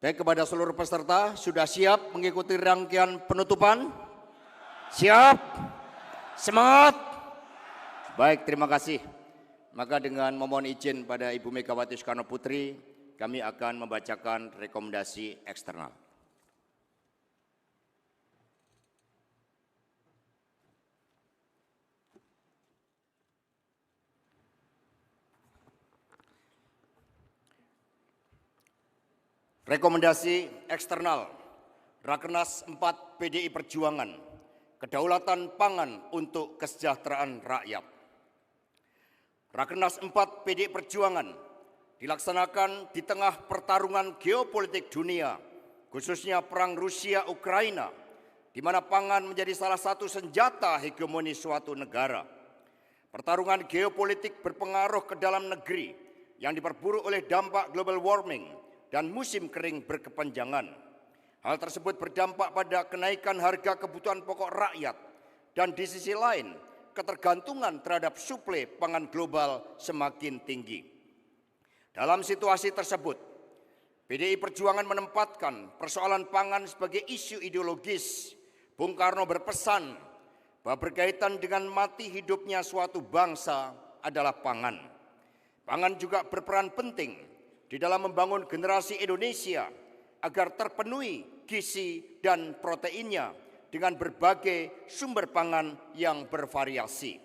Baik, kepada seluruh peserta, sudah siap mengikuti rangkaian penutupan? Siap? Semangat? Baik, terima kasih. Maka dengan memohon izin pada Ibu Megawati Soekarno Putri, kami akan membacakan rekomendasi eksternal. Rekomendasi eksternal Rakernas 4 PDI Perjuangan, kedaulatan pangan untuk kesejahteraan rakyat. Rakernas 4 PDI Perjuangan dilaksanakan di tengah pertarungan geopolitik dunia, khususnya perang Rusia-Ukraina, di mana pangan menjadi salah satu senjata hegemoni suatu negara. Pertarungan geopolitik berpengaruh ke dalam negeri yang diperburuk oleh dampak global warming dan musim kering berkepanjangan. Hal tersebut berdampak pada kenaikan harga kebutuhan pokok rakyat dan di sisi lain ketergantungan terhadap suplai pangan global semakin tinggi. Dalam situasi tersebut, PDI Perjuangan menempatkan persoalan pangan sebagai isu ideologis. Bung Karno berpesan bahwa berkaitan dengan mati hidupnya suatu bangsa adalah pangan. Pangan juga berperan penting di dalam membangun generasi Indonesia agar terpenuhi gizi dan proteinnya dengan berbagai sumber pangan yang bervariasi.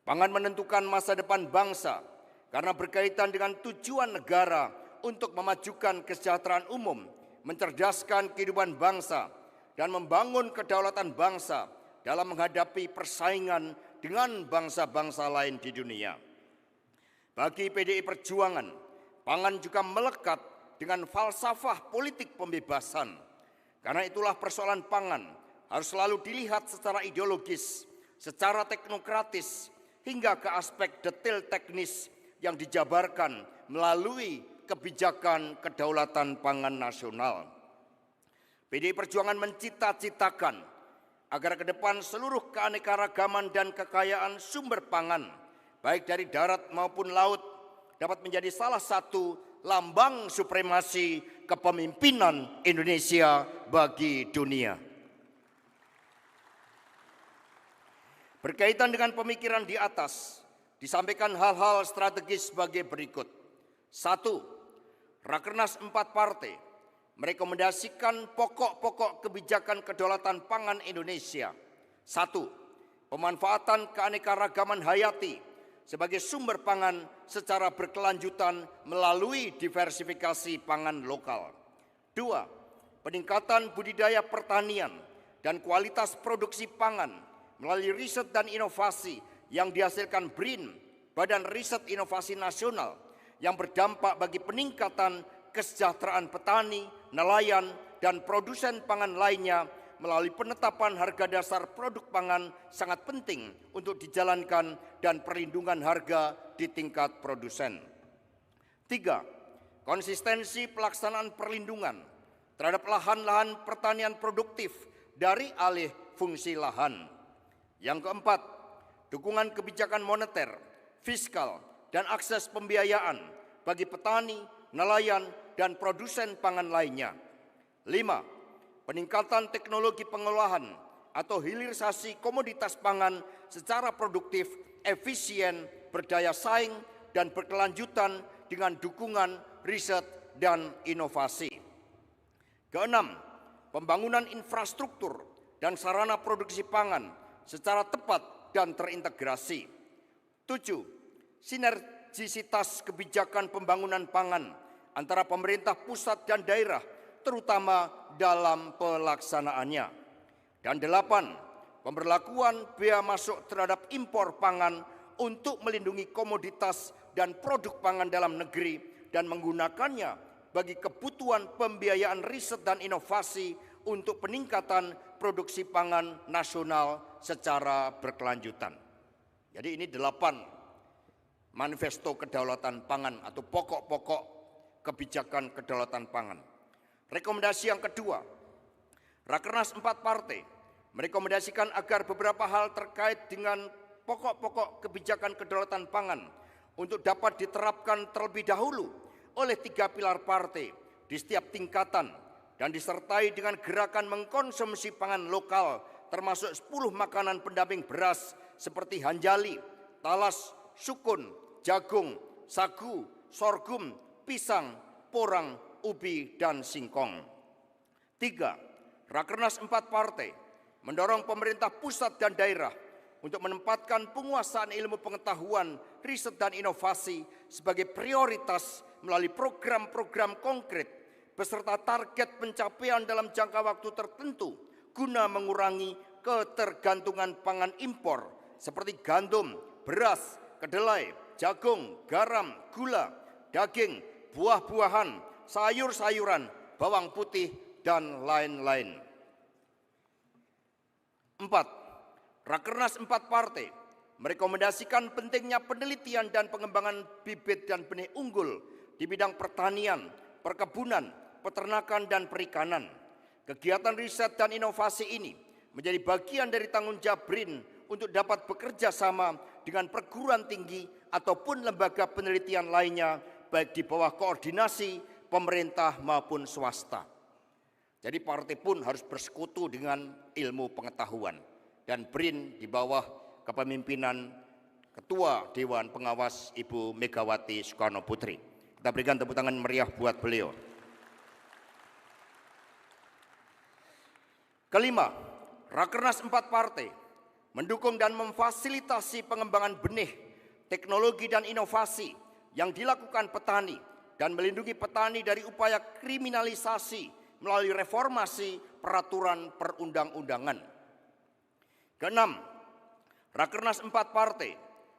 Pangan menentukan masa depan bangsa karena berkaitan dengan tujuan negara untuk memajukan kesejahteraan umum, mencerdaskan kehidupan bangsa, dan membangun kedaulatan bangsa dalam menghadapi persaingan dengan bangsa-bangsa lain di dunia. Bagi PDI Perjuangan, pangan juga melekat dengan falsafah politik pembebasan. Karena itulah persoalan pangan harus selalu dilihat secara ideologis, secara teknokratis, hingga ke aspek detail teknis yang dijabarkan melalui kebijakan kedaulatan pangan nasional. PDI Perjuangan mencita-citakan agar ke depan seluruh keanekaragaman dan kekayaan sumber pangan, baik dari darat maupun laut, dapat menjadi salah satu lambang supremasi kepemimpinan Indonesia bagi dunia. Berkaitan dengan pemikiran di atas, disampaikan hal-hal strategis sebagai berikut. 1. Rakernas 4 partai merekomendasikan pokok-pokok kebijakan kedaulatan pangan Indonesia. 1. Pemanfaatan keanekaragaman hayati sebagai sumber pangan secara berkelanjutan melalui diversifikasi pangan lokal. 2. Peningkatan budidaya pertanian dan kualitas produksi pangan melalui riset dan inovasi yang dihasilkan BRIN, Badan Riset Inovasi Nasional, yang berdampak bagi peningkatan kesejahteraan petani, nelayan, dan produsen pangan lainnya melalui penetapan harga dasar produk pangan sangat penting untuk dijalankan dan perlindungan harga di tingkat produsen. 3. Konsistensi pelaksanaan perlindungan terhadap lahan-lahan pertanian produktif dari alih fungsi lahan. Yang keempat, dukungan kebijakan moneter, fiskal, dan akses pembiayaan bagi petani, nelayan, dan produsen pangan lainnya. 5. Peningkatan teknologi pengolahan atau hilirisasi komoditas pangan secara produktif, efisien, berdaya saing, dan berkelanjutan dengan dukungan riset dan inovasi. Keenam, pembangunan infrastruktur dan sarana produksi pangan secara tepat dan terintegrasi. 7. Sinergisitas kebijakan pembangunan pangan antara pemerintah pusat dan daerah, terutama dalam pelaksanaannya. Dan 8. Pemberlakuan bea masuk terhadap impor pangan untuk melindungi komoditas dan produk pangan dalam negeri dan menggunakannya bagi kebutuhan pembiayaan riset dan inovasi untuk peningkatan produksi pangan nasional secara berkelanjutan. Jadi ini 8 manifesto kedaulatan pangan atau pokok-pokok kebijakan kedaulatan pangan. Rekomendasi yang kedua, Rakernas 4 partai merekomendasikan agar beberapa hal terkait dengan pokok-pokok kebijakan kedaulatan pangan untuk dapat diterapkan terlebih dahulu oleh 3 pilar partai di setiap tingkatan dan disertai dengan gerakan mengkonsumsi pangan lokal termasuk 10 makanan pendamping beras seperti hanjali, talas, sukun, jagung, sagu, sorghum, pisang, porang, ubi, dan singkong. 3. Rakernas 4 partai mendorong pemerintah pusat dan daerah untuk menempatkan penguasaan ilmu pengetahuan, riset dan inovasi sebagai prioritas melalui program-program konkret beserta target pencapaian dalam jangka waktu tertentu guna mengurangi ketergantungan pangan impor seperti gandum, beras, kedelai, jagung, garam, gula, daging, buah-buahan, sayur-sayuran, bawang putih, dan lain-lain. 4. Rakernas 4 partai merekomendasikan pentingnya penelitian dan pengembangan bibit dan benih unggul di bidang pertanian, perkebunan, peternakan, dan perikanan. Kegiatan riset dan inovasi ini menjadi bagian dari tanggung jawab BRIN untuk dapat bekerja sama dengan perguruan tinggi ataupun lembaga penelitian lainnya baik di bawah koordinasi pemerintah maupun swasta. Jadi partai pun harus bersekutu dengan ilmu pengetahuan, dan BRIN di bawah kepemimpinan Ketua Dewan Pengawas Ibu Megawati Soekarno Putri. Kita berikan tepuk tangan meriah buat beliau. Kelima, Rakernas 4 partai mendukung dan memfasilitasi pengembangan benih, teknologi dan inovasi yang dilakukan petani dan melindungi petani dari upaya kriminalisasi melalui reformasi peraturan perundang-undangan. Keenam, Rakernas 4 partai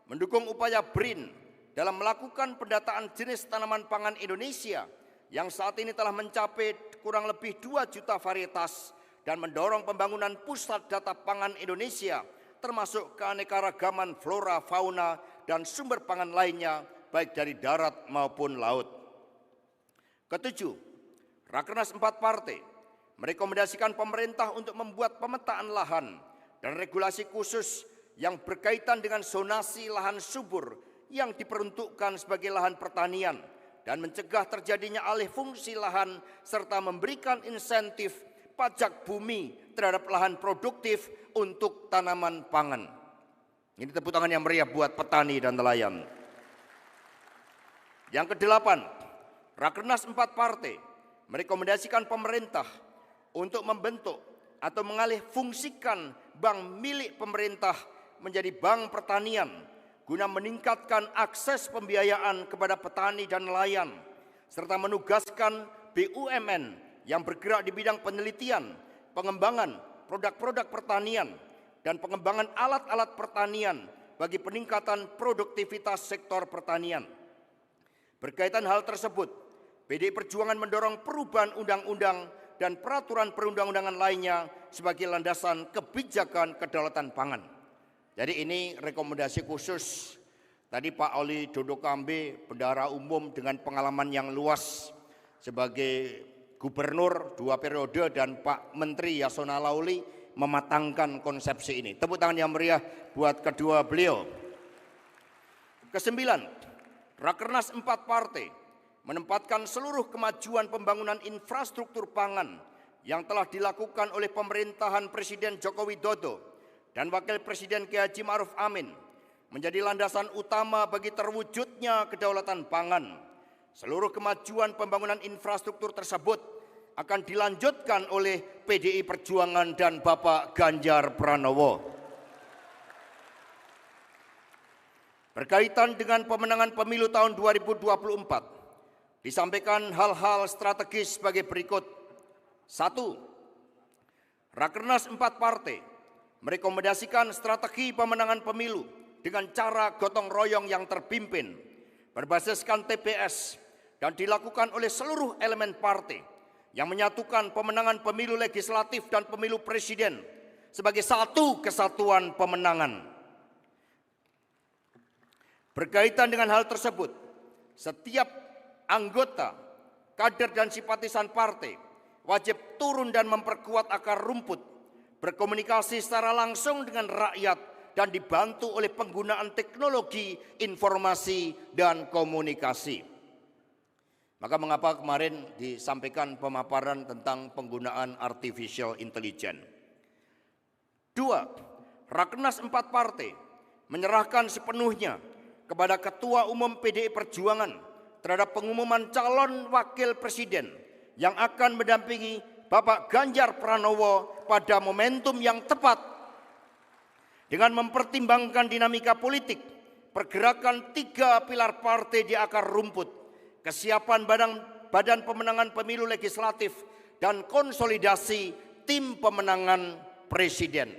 mendukung upaya BRIN dalam melakukan pendataan jenis tanaman pangan Indonesia yang saat ini telah mencapai kurang lebih 2 juta varietas dan mendorong pembangunan pusat data pangan Indonesia termasuk keanekaragaman flora, fauna, dan sumber pangan lainnya baik dari darat maupun laut. Ketujuh, Rakernas 4 partai merekomendasikan pemerintah untuk membuat pemetaan lahan dan regulasi khusus yang berkaitan dengan zonasi lahan subur yang diperuntukkan sebagai lahan pertanian dan mencegah terjadinya alih fungsi lahan serta memberikan insentif pajak bumi terhadap lahan produktif untuk tanaman pangan. Ini tepuk tangan yang meriah buat petani dan nelayan. Yang kedelapan, Rakernas 4 partai merekomendasikan pemerintah untuk membentuk atau mengalih fungsikan bank milik pemerintah menjadi bank pertanian guna meningkatkan akses pembiayaan kepada petani dan nelayan serta menugaskan BUMN yang bergerak di bidang penelitian, pengembangan produk-produk pertanian, dan pengembangan alat-alat pertanian bagi peningkatan produktivitas sektor pertanian. Berkaitan hal tersebut, PDI Perjuangan mendorong perubahan undang-undang dan peraturan perundang-undangan lainnya sebagai landasan kebijakan kedaulatan pangan. Jadi ini rekomendasi khusus. Tadi Pak Oli Dodo Kambe, bendahara umum dengan pengalaman yang luas sebagai Gubernur 2 periode, dan Pak Menteri Yasona Lauli mematangkan konsepsi ini. Tepuk tangan yang meriah buat kedua beliau. Kesembilan, Rakernas 4 partai menempatkan seluruh kemajuan pembangunan infrastruktur pangan yang telah dilakukan oleh pemerintahan Presiden Joko Widodo dan Wakil Presiden Kiai Haji Ma'ruf Amin menjadi landasan utama bagi terwujudnya kedaulatan pangan. Seluruh kemajuan pembangunan infrastruktur tersebut akan dilanjutkan oleh PDI Perjuangan dan Bapak Ganjar Pranowo. Berkaitan dengan pemenangan pemilu tahun 2024, disampaikan hal-hal strategis sebagai berikut. 1. Rakernas 4 partai merekomendasikan strategi pemenangan pemilu dengan cara gotong royong yang terpimpin, berbasiskan TPS, dan dilakukan oleh seluruh elemen partai yang menyatukan pemenangan pemilu legislatif dan pemilu presiden sebagai satu kesatuan pemenangan. Berkaitan dengan hal tersebut, setiap anggota, kader dan simpatisan partai wajib turun dan memperkuat akar rumput, berkomunikasi secara langsung dengan rakyat dan dibantu oleh penggunaan teknologi informasi dan komunikasi. Maka mengapa kemarin disampaikan pemaparan tentang penggunaan artificial intelligence? 2. Rakernas 4 partai menyerahkan sepenuhnya kepada Ketua Umum PDI Perjuangan terhadap pengumuman calon wakil presiden yang akan mendampingi Bapak Ganjar Pranowo pada momentum yang tepat dengan mempertimbangkan dinamika politik, pergerakan 3 pilar partai di akar rumput, kesiapan badan pemenangan pemilu legislatif, dan konsolidasi tim pemenangan presiden.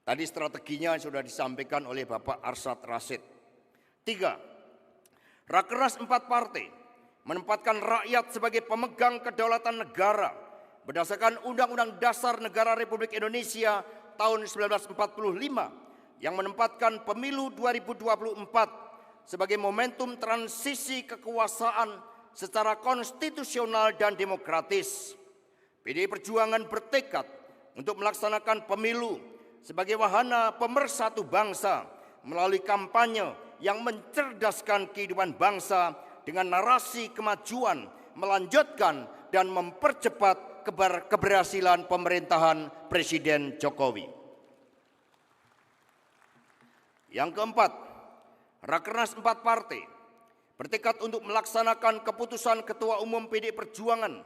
Tadi strateginya sudah disampaikan oleh Bapak Arsyad Rashid. 3. Rakernas 4 partai menempatkan rakyat sebagai pemegang kedaulatan negara berdasarkan Undang-Undang Dasar Negara Republik Indonesia tahun 1945 yang menempatkan pemilu 2024 sebagai momentum transisi kekuasaan secara konstitusional dan demokratis. PDI Perjuangan bertekad untuk melaksanakan pemilu sebagai wahana pemersatu bangsa melalui kampanye yang mencerdaskan kehidupan bangsa dengan narasi kemajuan, melanjutkan dan mempercepat keberhasilan pemerintahan Presiden Jokowi. Yang keempat, Rakernas 4 partai bertekad untuk melaksanakan keputusan Ketua Umum PDI Perjuangan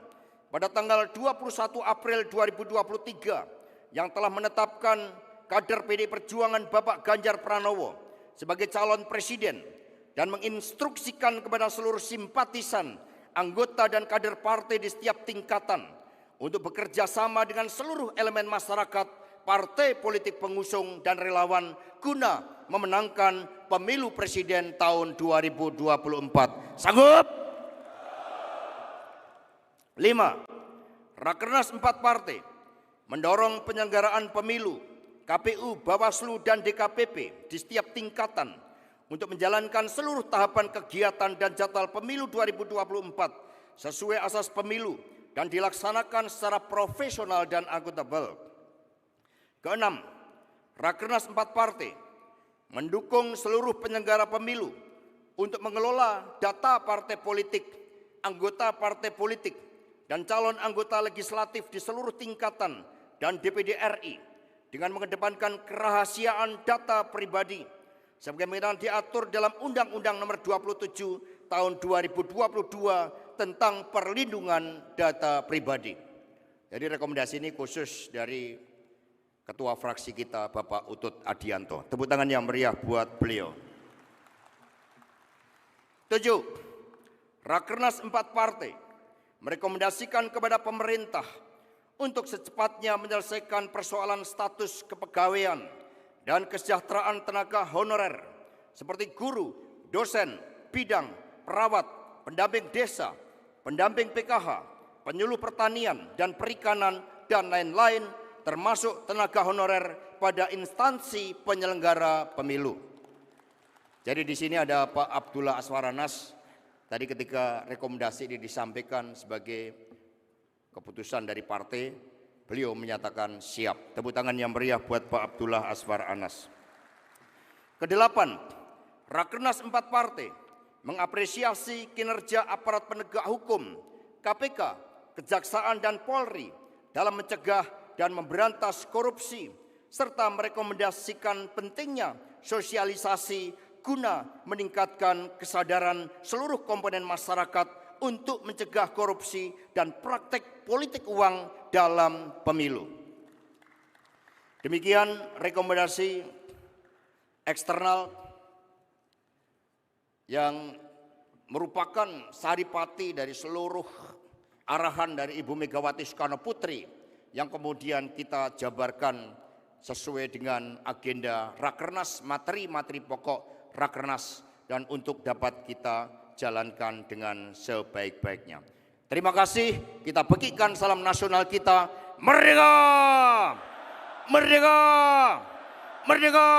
pada tanggal 21 April 2023 yang telah menetapkan kader PDI Perjuangan Bapak Ganjar Pranowo sebagai calon presiden dan menginstruksikan kepada seluruh simpatisan, anggota dan kader partai di setiap tingkatan untuk bekerja sama dengan seluruh elemen masyarakat, partai politik pengusung dan relawan guna memenangkan pemilu presiden tahun 2024. Sanggup? 5. Rakernas 4 partai mendorong penyelenggaraan pemilu KPU, Bawaslu, dan DKPP di setiap tingkatan untuk menjalankan seluruh tahapan kegiatan dan jadwal pemilu 2024 sesuai asas pemilu dan dilaksanakan secara profesional dan akuntabel. Keenam, Rakernas 4 partai mendukung seluruh penyelenggara pemilu untuk mengelola data partai politik, anggota partai politik, dan calon anggota legislatif di seluruh tingkatan dan DPD RI dengan mengedepankan kerahasiaan data pribadi sebagaimana diatur dalam Undang-Undang Nomor 27 Tahun 2022 tentang perlindungan data pribadi. Jadi rekomendasi ini khusus dari Ketua fraksi kita Bapak Utut Adianto. Tepuk tangan yang meriah buat beliau. 7. Rakernas 4 partai merekomendasikan kepada pemerintah untuk secepatnya menyelesaikan persoalan status kepegawaian dan kesejahteraan tenaga honorer seperti guru, dosen, bidang, perawat, pendamping desa, pendamping PKH, penyuluh pertanian dan perikanan, dan lain-lain termasuk tenaga honorer pada instansi penyelenggara pemilu. Jadi di sini ada Pak Abdullah Aswaranas. Tadi ketika rekomendasi ini disampaikan sebagai keputusan dari partai, beliau menyatakan siap. Tepuk tangan yang meriah buat Pak Abdullah Aswar Anas. Kedelapan, Rakernas 4 partai mengapresiasi kinerja aparat penegak hukum, KPK, Kejaksaan dan Polri dalam mencegah dan memberantas korupsi, serta merekomendasikan pentingnya sosialisasi guna meningkatkan kesadaran seluruh komponen masyarakat untuk mencegah korupsi dan praktek politik uang dalam pemilu. Demikian rekomendasi eksternal yang merupakan saripati dari seluruh arahan dari Ibu Megawati Soekarno Putri yang kemudian kita jabarkan sesuai dengan agenda Rakernas, materi-materi pokok Rakernas, dan untuk dapat kita jalankan dengan sebaik-baiknya. Terima kasih, kita bagikan salam nasional kita. Merdeka! Merdeka! Merdeka!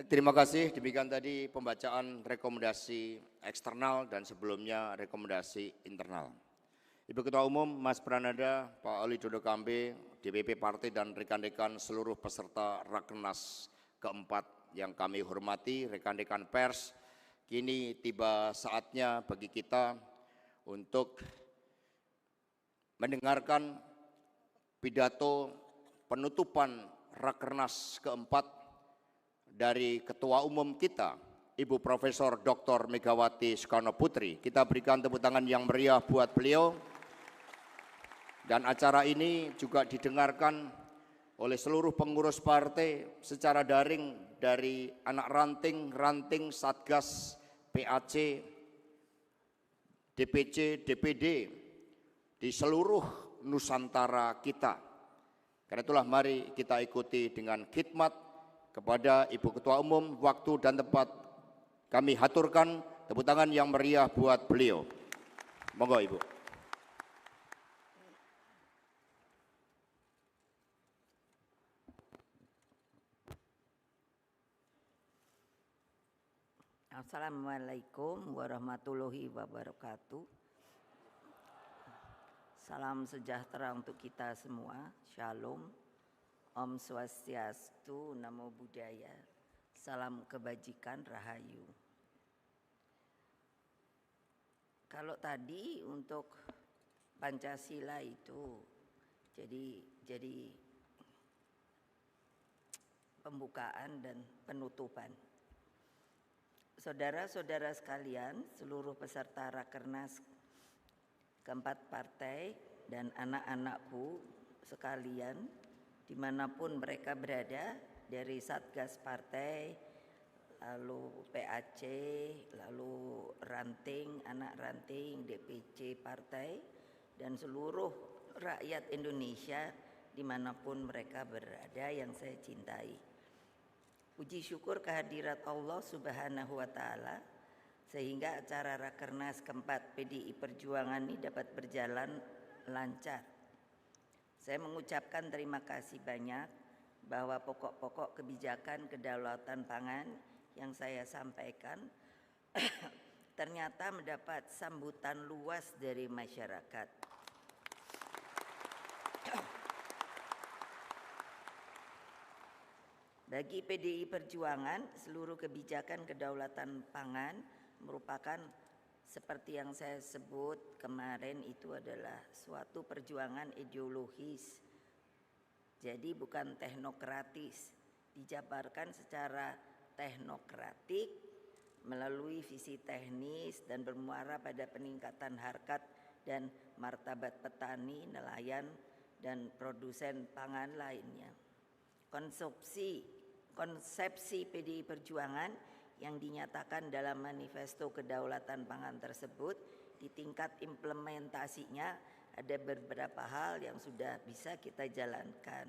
Terima kasih. Demikian tadi pembacaan rekomendasi eksternal dan sebelumnya rekomendasi internal. Ibu Ketua Umum, Mas Prananda, Pak Ali Dodo Kambe, DPP Partai dan rekan-rekan seluruh peserta Rakernas keempat yang kami hormati, rekan-rekan pers, kini tiba saatnya bagi kita untuk mendengarkan pidato penutupan Rakernas keempat dari Ketua Umum kita, Ibu Profesor Dr. Megawati Soekarno Putri. Kita berikan tepuk tangan yang meriah buat beliau. Dan acara ini juga didengarkan oleh seluruh pengurus partai secara daring dari anak ranting Satgas, PAC, DPC, DPD di seluruh Nusantara kita. Karena itulah mari kita ikuti dengan khidmat kepada Ibu Ketua Umum. Waktu dan tempat kami haturkan, tepuk tangan yang meriah buat beliau. Monggo Ibu. Assalamualaikum warahmatullahi wabarakatuh. Salam sejahtera untuk kita semua. Shalom. Om Swastiastu, Namo Buddhaya. Salam kebajikan, Rahayu. Kalau tadi untuk Pancasila itu jadi pembukaan dan penutupan. Saudara-saudara sekalian, seluruh peserta Rakernas keempat partai dan anak-anakku sekalian, dimanapun mereka berada, dari Satgas Partai, lalu PAC, lalu ranting, anak ranting, DPC Partai, dan seluruh rakyat Indonesia dimanapun mereka berada yang saya cintai. Puji syukur kehadirat Allah Subhanahu wa Ta'ala sehingga acara Rakernas keempat PDI Perjuangan ini dapat berjalan lancar. Saya mengucapkan terima kasih banyak bahwa pokok-pokok kebijakan kedaulatan pangan yang saya sampaikan ternyata mendapat sambutan luas dari masyarakat. Bagi PDI Perjuangan, seluruh kebijakan kedaulatan pangan merupakan seperti yang saya sebut kemarin itu adalah suatu perjuangan ideologis. Jadi bukan teknokratis, dijabarkan secara teknokratik melalui visi teknis dan bermuara pada peningkatan harkat dan martabat petani, nelayan, dan produsen pangan lainnya. Konsepsi PDI Perjuangan yang dinyatakan dalam manifesto kedaulatan pangan tersebut, di tingkat implementasinya ada beberapa hal yang sudah bisa kita jalankan.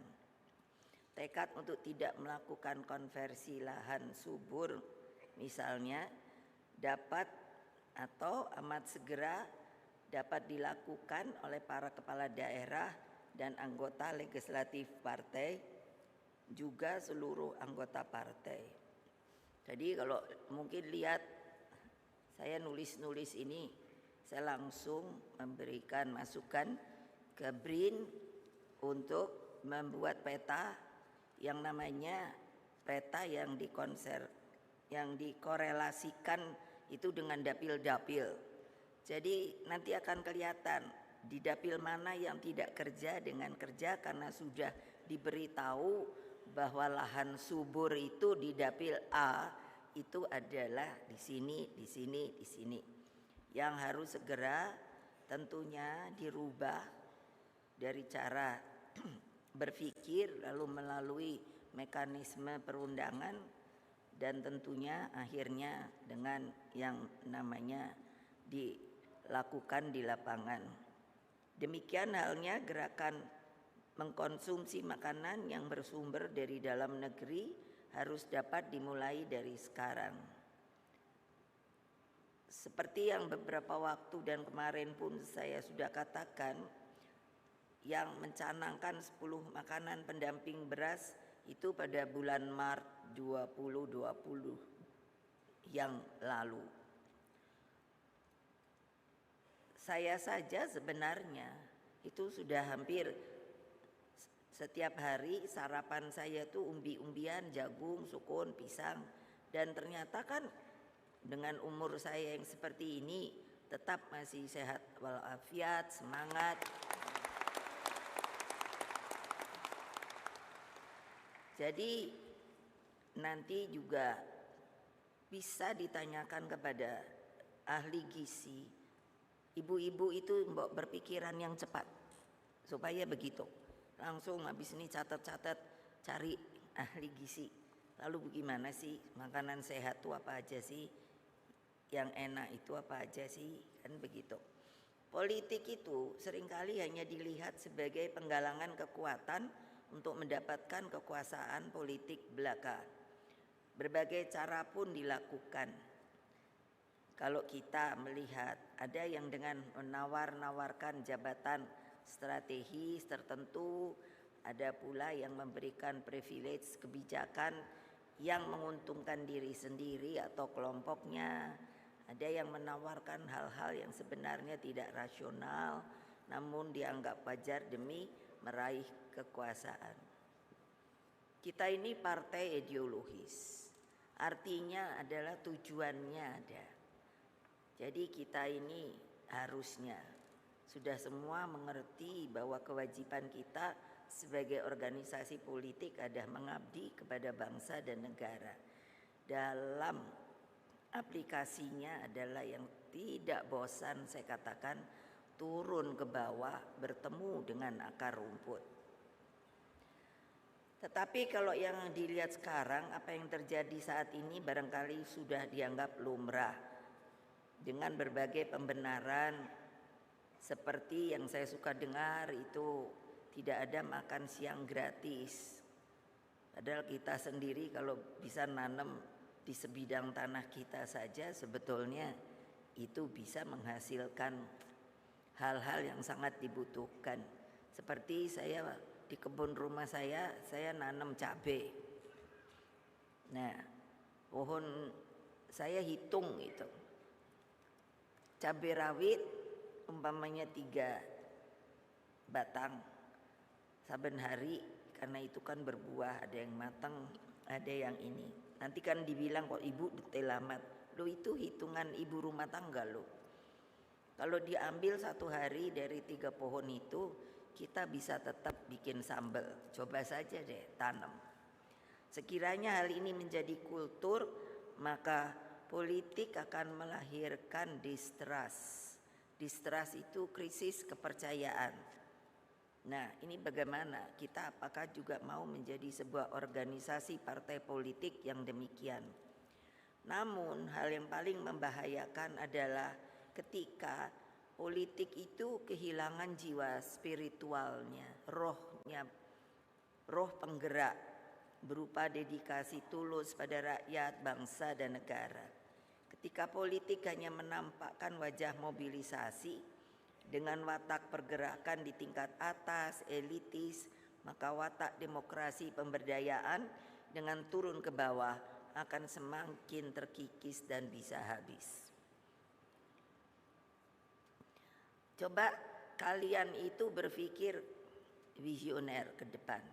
Tekad untuk tidak melakukan konversi lahan subur misalnya dapat atau amat segera dapat dilakukan oleh para kepala daerah dan anggota legislatif partai, juga seluruh anggota partai. Jadi kalau mungkin lihat saya nulis ini, saya langsung memberikan masukan ke BRIN untuk membuat peta yang namanya peta yang dikorelasikan itu dengan dapil-dapil. Jadi nanti akan kelihatan di dapil mana yang tidak kerja dengan kerja karena sudah diberitahu bahwa lahan subur itu di dapil A itu adalah di sini. Yang harus segera tentunya dirubah dari cara berpikir lalu melalui mekanisme perundangan dan tentunya akhirnya dengan yang namanya dilakukan di lapangan. Demikian halnya gerakan mengkonsumsi makanan yang bersumber dari dalam negeri harus dapat dimulai dari sekarang. Seperti yang beberapa waktu dan kemarin pun saya sudah katakan, yang mencanangkan 10 makanan pendamping beras Itu pada bulan Maret 2020 yang lalu. Saya saja sebenarnya itu sudah hampir setiap hari sarapan saya tuh umbi-umbian, jagung, sukun, pisang. Dan ternyata kan dengan umur saya yang seperti ini tetap masih sehat walafiat, semangat. Jadi nanti juga bisa ditanyakan kepada ahli gizi. Ibu-ibu itu berpikiran yang cepat supaya begitu. Langsung habis ini catat-catat cari ahli gizi. Lalu bagaimana sih makanan sehat itu apa aja sih? Yang enak itu apa aja sih? Kan begitu. Politik itu seringkali hanya dilihat sebagai penggalangan kekuatan untuk mendapatkan kekuasaan politik belaka. Berbagai cara pun dilakukan. Kalau kita melihat ada yang dengan menawar-nawarkan jabatan strategis tertentu, ada pula yang memberikan privilege kebijakan yang menguntungkan diri sendiri atau kelompoknya, ada yang menawarkan hal-hal yang sebenarnya tidak rasional namun dianggap wajar demi meraih kekuasaan. Kita ini partai ideologis, artinya adalah tujuannya ada. Jadi kita ini harusnya sudah semua mengerti bahwa kewajiban kita sebagai organisasi politik adalah mengabdi kepada bangsa dan negara. Dalam aplikasinya adalah yang tidak bosan, saya katakan, turun ke bawah bertemu dengan akar rumput. Tetapi kalau yang dilihat sekarang, apa yang terjadi saat ini barangkali sudah dianggap lumrah. Dengan berbagai pembenaran seperti yang saya suka dengar itu tidak ada makan siang gratis. Padahal kita sendiri kalau bisa nanam di sebidang tanah kita saja sebetulnya itu bisa menghasilkan hal-hal yang sangat dibutuhkan. Seperti saya di kebun rumah saya nanam cabai. Nah, pohon saya hitung itu. Cabai rawit umpamanya 3 batang saben hari, karena itu kan berbuah, ada yang matang, ada yang ini. Nanti kan dibilang kok ibu detail amat. Loh, itu hitungan ibu rumah tangga loh. Kalau diambil 1 hari dari 3 pohon itu, kita bisa tetap bikin sambal. Coba saja deh tanam. Sekiranya hal ini menjadi kultur, maka politik akan melahirkan distrust. Distrust itu krisis kepercayaan. Nah, ini bagaimana? Kita apakah juga mau menjadi sebuah organisasi partai politik yang demikian? Namun hal yang paling membahayakan adalah ketika politik itu kehilangan jiwa spiritualnya, rohnya, roh penggerak berupa dedikasi tulus pada rakyat, bangsa dan negara. Ketika politik hanya menampakkan wajah mobilisasi dengan watak pergerakan di tingkat atas, elitis, maka watak demokrasi pemberdayaan dengan turun ke bawah akan semakin terkikis dan bisa habis. Coba kalian itu berpikir visioner ke depan.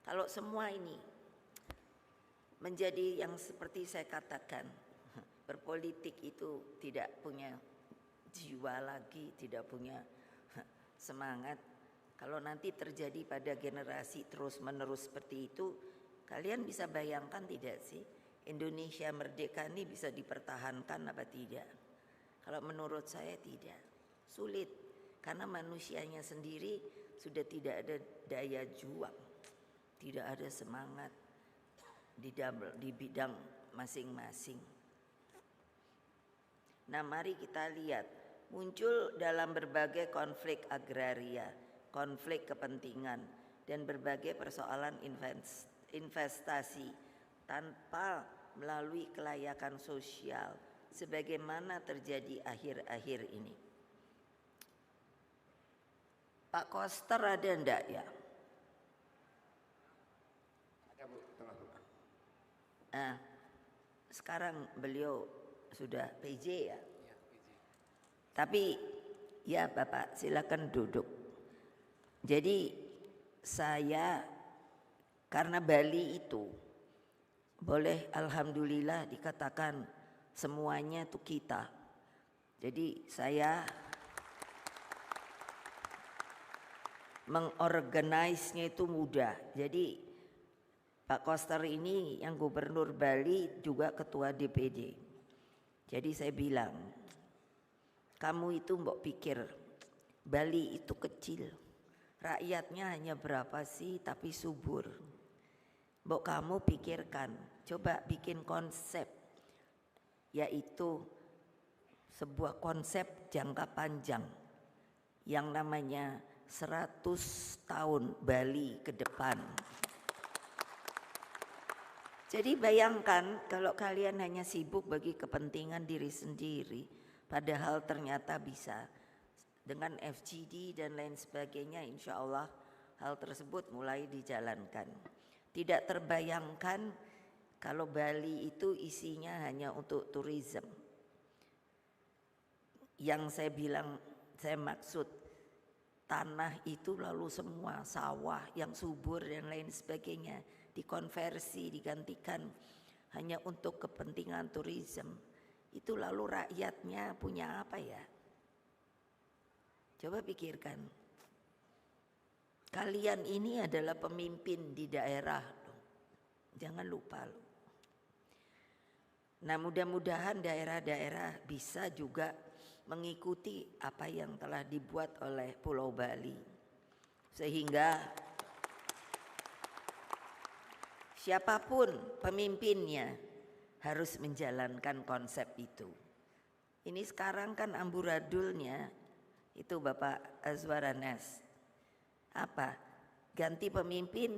Kalau semua ini menjadi yang seperti saya katakan, berpolitik itu tidak punya jiwa lagi, tidak punya semangat. Kalau nanti terjadi pada generasi terus-menerus seperti itu, kalian bisa bayangkan tidak sih Indonesia merdeka ini bisa dipertahankan apa tidak? Kalau menurut saya tidak, sulit, karena manusianya sendiri sudah tidak ada daya juang, tidak ada semangat di bidang masing-masing. Nah, mari kita lihat muncul dalam berbagai konflik agraria, konflik kepentingan dan berbagai persoalan investasi tanpa melalui kelayakan sosial sebagaimana terjadi akhir-akhir ini. Pak Koster ada enggak ya? Nah, sekarang beliau sudah PJ ya. Tapi ya Bapak silakan duduk. Jadi saya karena Bali itu boleh alhamdulillah dikatakan semuanya itu kita. Jadi saya mengorganisnya itu mudah. Jadi Pak Koster ini yang gubernur Bali juga ketua DPD. Jadi saya bilang, kamu itu mbok pikir Bali itu kecil, rakyatnya hanya berapa sih tapi subur. Mbok kamu pikirkan, coba bikin konsep, yaitu sebuah konsep jangka panjang yang namanya 100 tahun Bali ke depan. Jadi bayangkan kalau kalian hanya sibuk bagi kepentingan diri sendiri, padahal ternyata bisa dengan FGD dan lain sebagainya, insya Allah hal tersebut mulai dijalankan. Tidak terbayangkan kalau Bali itu isinya hanya untuk tourism. Yang saya bilang, saya maksud tanah itu lalu semua sawah yang subur dan lain sebagainya dikonversi, digantikan hanya untuk kepentingan tourism. Itu lalu rakyatnya punya apa ya? Coba pikirkan. Kalian ini adalah pemimpin di daerah. Jangan lupa loh. Nah, mudah-mudahan daerah-daerah bisa juga mengikuti apa yang telah dibuat oleh Pulau Bali. Sehingga siapapun pemimpinnya harus menjalankan konsep itu. Ini sekarang kan amburadulnya itu Bapak Azwaranas. Apa? Ganti pemimpin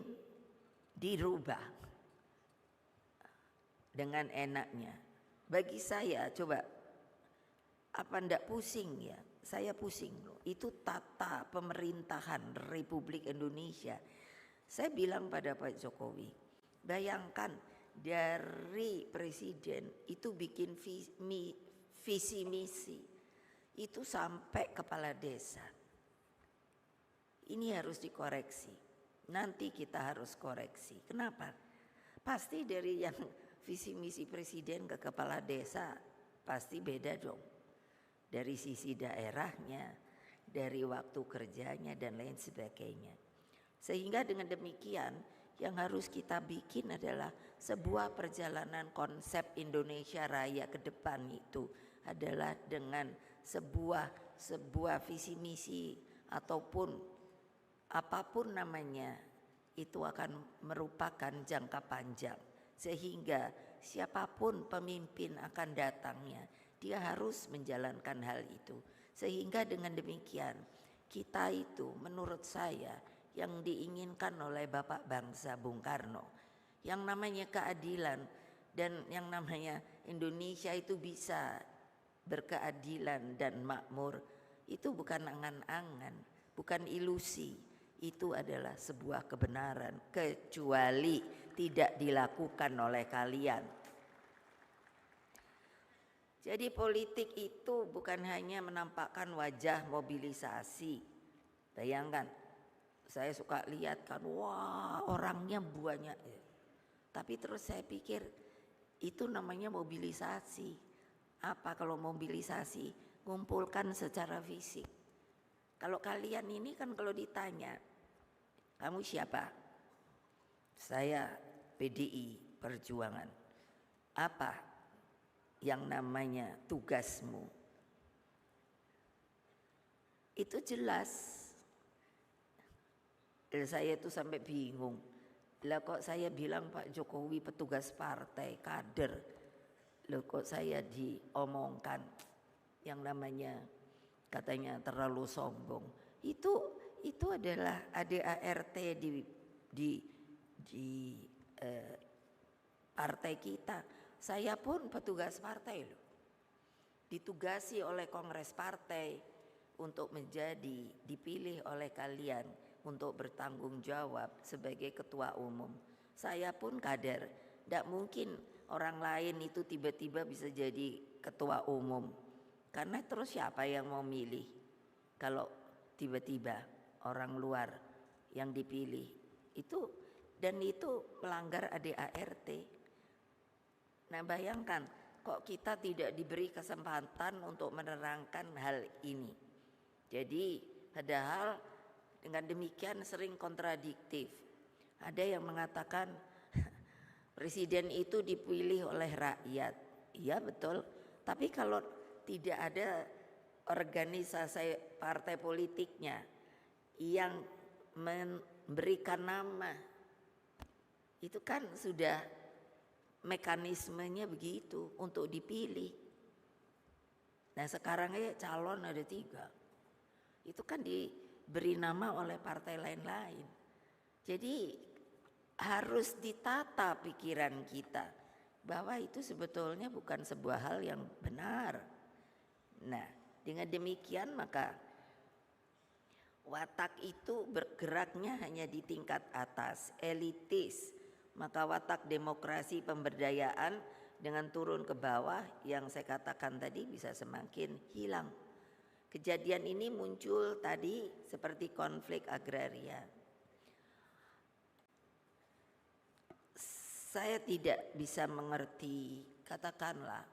dirubah dengan enaknya. Bagi saya coba, apa ndak pusing ya? Saya pusing loh. Itu tata pemerintahan Republik Indonesia. Saya bilang pada Pak Jokowi, bayangkan dari presiden itu bikin visi misi itu sampai kepala desa. Ini harus dikoreksi. Nanti kita harus koreksi. Kenapa? Pasti dari yang visi misi presiden ke kepala desa pasti beda dong. Dari sisi daerahnya, dari waktu kerjanya dan lain sebagainya. Sehingga dengan demikian yang harus kita bikin adalah sebuah perjalanan konsep Indonesia Raya ke depan itu adalah dengan sebuah visi misi ataupun apapun namanya itu akan merupakan jangka panjang sehingga siapapun pemimpin akan datangnya dia harus menjalankan hal itu sehingga dengan demikian kita itu menurut saya yang diinginkan oleh Bapak Bangsa Bung Karno yang namanya keadilan dan yang namanya Indonesia itu bisa berkeadilan dan makmur itu bukan angan-angan, bukan ilusi. Itu adalah sebuah kebenaran kecuali tidak dilakukan oleh kalian. Jadi politik itu bukan hanya menampakkan wajah mobilisasi. Bayangkan, saya suka lihat kan, wah orangnya banyak. Tapi terus saya pikir itu namanya mobilisasi. Apa kalau mobilisasi? Ngumpulkan secara fisik. Kalau kalian ini kan kalau ditanya, kamu siapa? Saya PDI Perjuangan. Apa yang namanya tugasmu? Itu jelas. Saya itu sampai bingung. Lah kok saya bilang Pak Jokowi petugas partai, kader. Loh kok saya diomongkan yang namanya katanya terlalu sombong. Itu adalah ADART di partai kita. Saya pun petugas partai loh. Ditugasi oleh kongres partai untuk dipilih oleh kalian untuk bertanggung jawab sebagai ketua umum. Saya pun kader, tidak mungkin orang lain itu tiba-tiba bisa jadi ketua umum. Karena terus siapa yang mau milih kalau tiba-tiba orang luar yang dipilih itu, dan itu melanggar ADART. Nah bayangkan kok kita tidak diberi kesempatan untuk menerangkan hal ini. Jadi padahal dengan demikian sering kontradiktif. Ada yang mengatakan presiden itu dipilih oleh rakyat. Iya betul, tapi kalau tidak ada organisasi partai politiknya yang memberikan nama, itu kan sudah mekanismenya begitu untuk dipilih. Nah sekarang calon ada 3, itu kan diberi nama oleh partai lain-lain. Jadi harus ditata pikiran kita bahwa itu sebetulnya bukan sebuah hal yang benar. Nah dengan demikian maka watak itu bergeraknya hanya di tingkat atas, elitis. Maka watak demokrasi pemberdayaan dengan turun ke bawah yang saya katakan tadi bisa semakin hilang. Kejadian ini muncul tadi seperti konflik agraria. Saya tidak bisa mengerti, katakanlah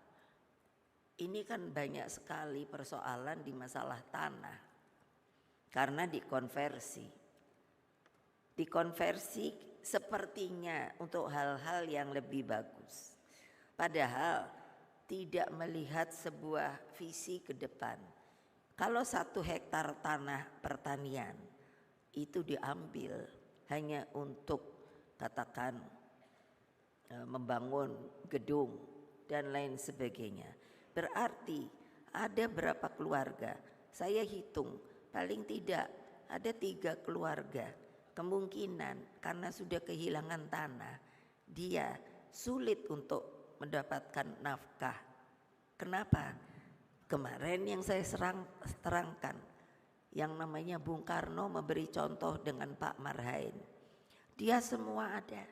ini kan banyak sekali persoalan di masalah tanah karena dikonversi sepertinya untuk hal-hal yang lebih bagus, padahal tidak melihat sebuah visi ke depan. Kalau 1 hektar tanah pertanian itu diambil hanya untuk katakan membangun gedung dan lain sebagainya, berarti ada berapa keluarga? Saya hitung paling tidak ada 3 keluarga kemungkinan karena sudah kehilangan tanah dia sulit untuk mendapatkan nafkah. Kenapa? Kemarin yang saya terangkan yang namanya Bung Karno memberi contoh dengan Pak Marhain, dia semua ada,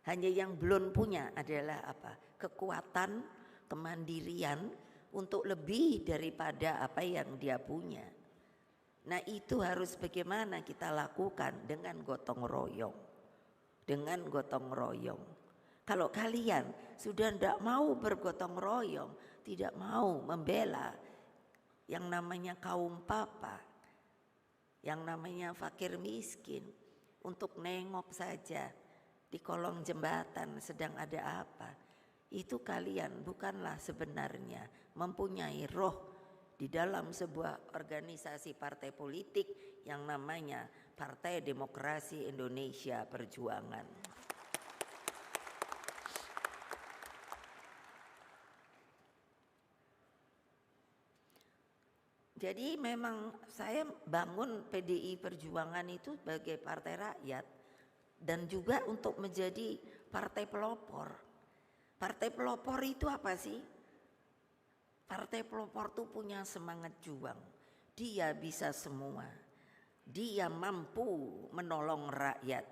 hanya yang belum punya adalah apa? Kekuatan, kemandirian untuk lebih daripada apa yang dia punya. Nah itu harus bagaimana kita lakukan dengan gotong royong. Dengan gotong royong. Kalau kalian sudah tidak mau bergotong royong, tidak mau membela yang namanya kaum papa, yang namanya fakir miskin, untuk nengok saja di kolong jembatan sedang ada apa, itu kalian bukanlah sebenarnya mempunyai roh di dalam sebuah organisasi partai politik yang namanya Partai Demokrasi Indonesia Perjuangan. Jadi memang saya bangun PDI Perjuangan itu sebagai partai rakyat dan juga untuk menjadi partai pelopor. Partai pelopor itu apa sih? Partai pelopor itu punya semangat juang. Dia bisa semua. Dia mampu menolong rakyat.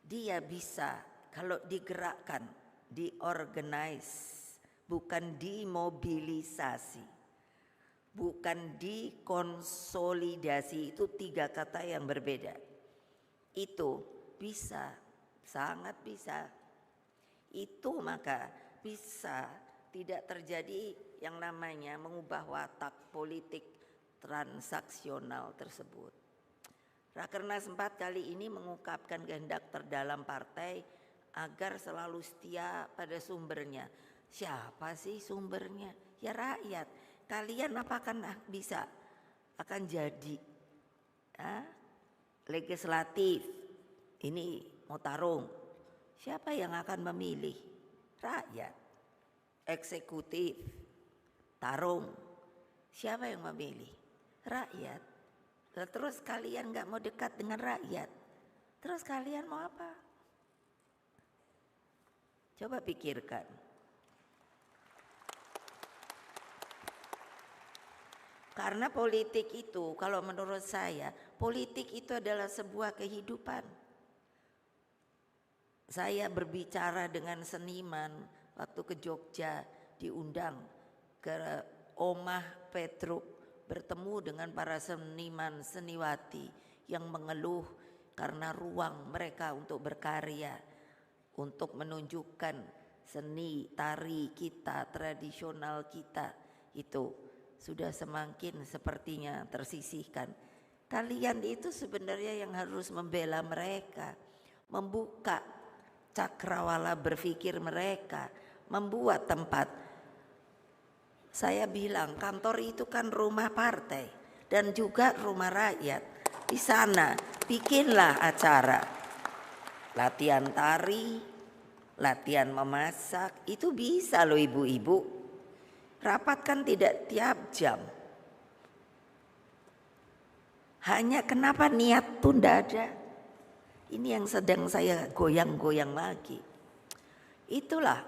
Dia bisa kalau digerakkan, diorganize, bukan dimobilisasi. Bukan dikonsolidasi, itu 3 kata yang berbeda. Itu bisa, sangat bisa. Itu maka bisa tidak terjadi yang namanya mengubah watak politik transaksional tersebut. Rakernas 4 kali ini mengungkapkan kehendak terdalam partai agar selalu setia pada sumbernya. Siapa sih sumbernya? Ya rakyat. Kalian apakah bisa akan jadi legislatif ini mau tarung, siapa yang akan memilih? Rakyat. Eksekutif tarung, siapa yang memilih? Rakyat. Terus kalian gak mau dekat dengan rakyat, terus kalian mau apa? Coba pikirkan. Karena politik itu, kalau menurut saya, politik itu adalah sebuah kehidupan. saya berbicara dengan seniman waktu ke Jogja, diundang ke Omah Petruk, bertemu dengan para seniman seniwati yang mengeluh karena ruang mereka untuk berkarya, untuk menunjukkan seni tari kita, tradisional kita itu sudah semakin sepertinya tersisihkan. Kalian itu sebenarnya yang harus membela mereka, membuka cakrawala berpikir mereka, membuat tempat. Saya bilang kantor itu kan rumah partai dan juga rumah rakyat. Di sana bikinlah acara, latihan tari, latihan memasak, itu bisa loh ibu-ibu. Rapat kan tidak tiap jam. Hanya kenapa niat tuh tidak ada. Ini yang sedang saya goyang-goyang lagi. Itulah.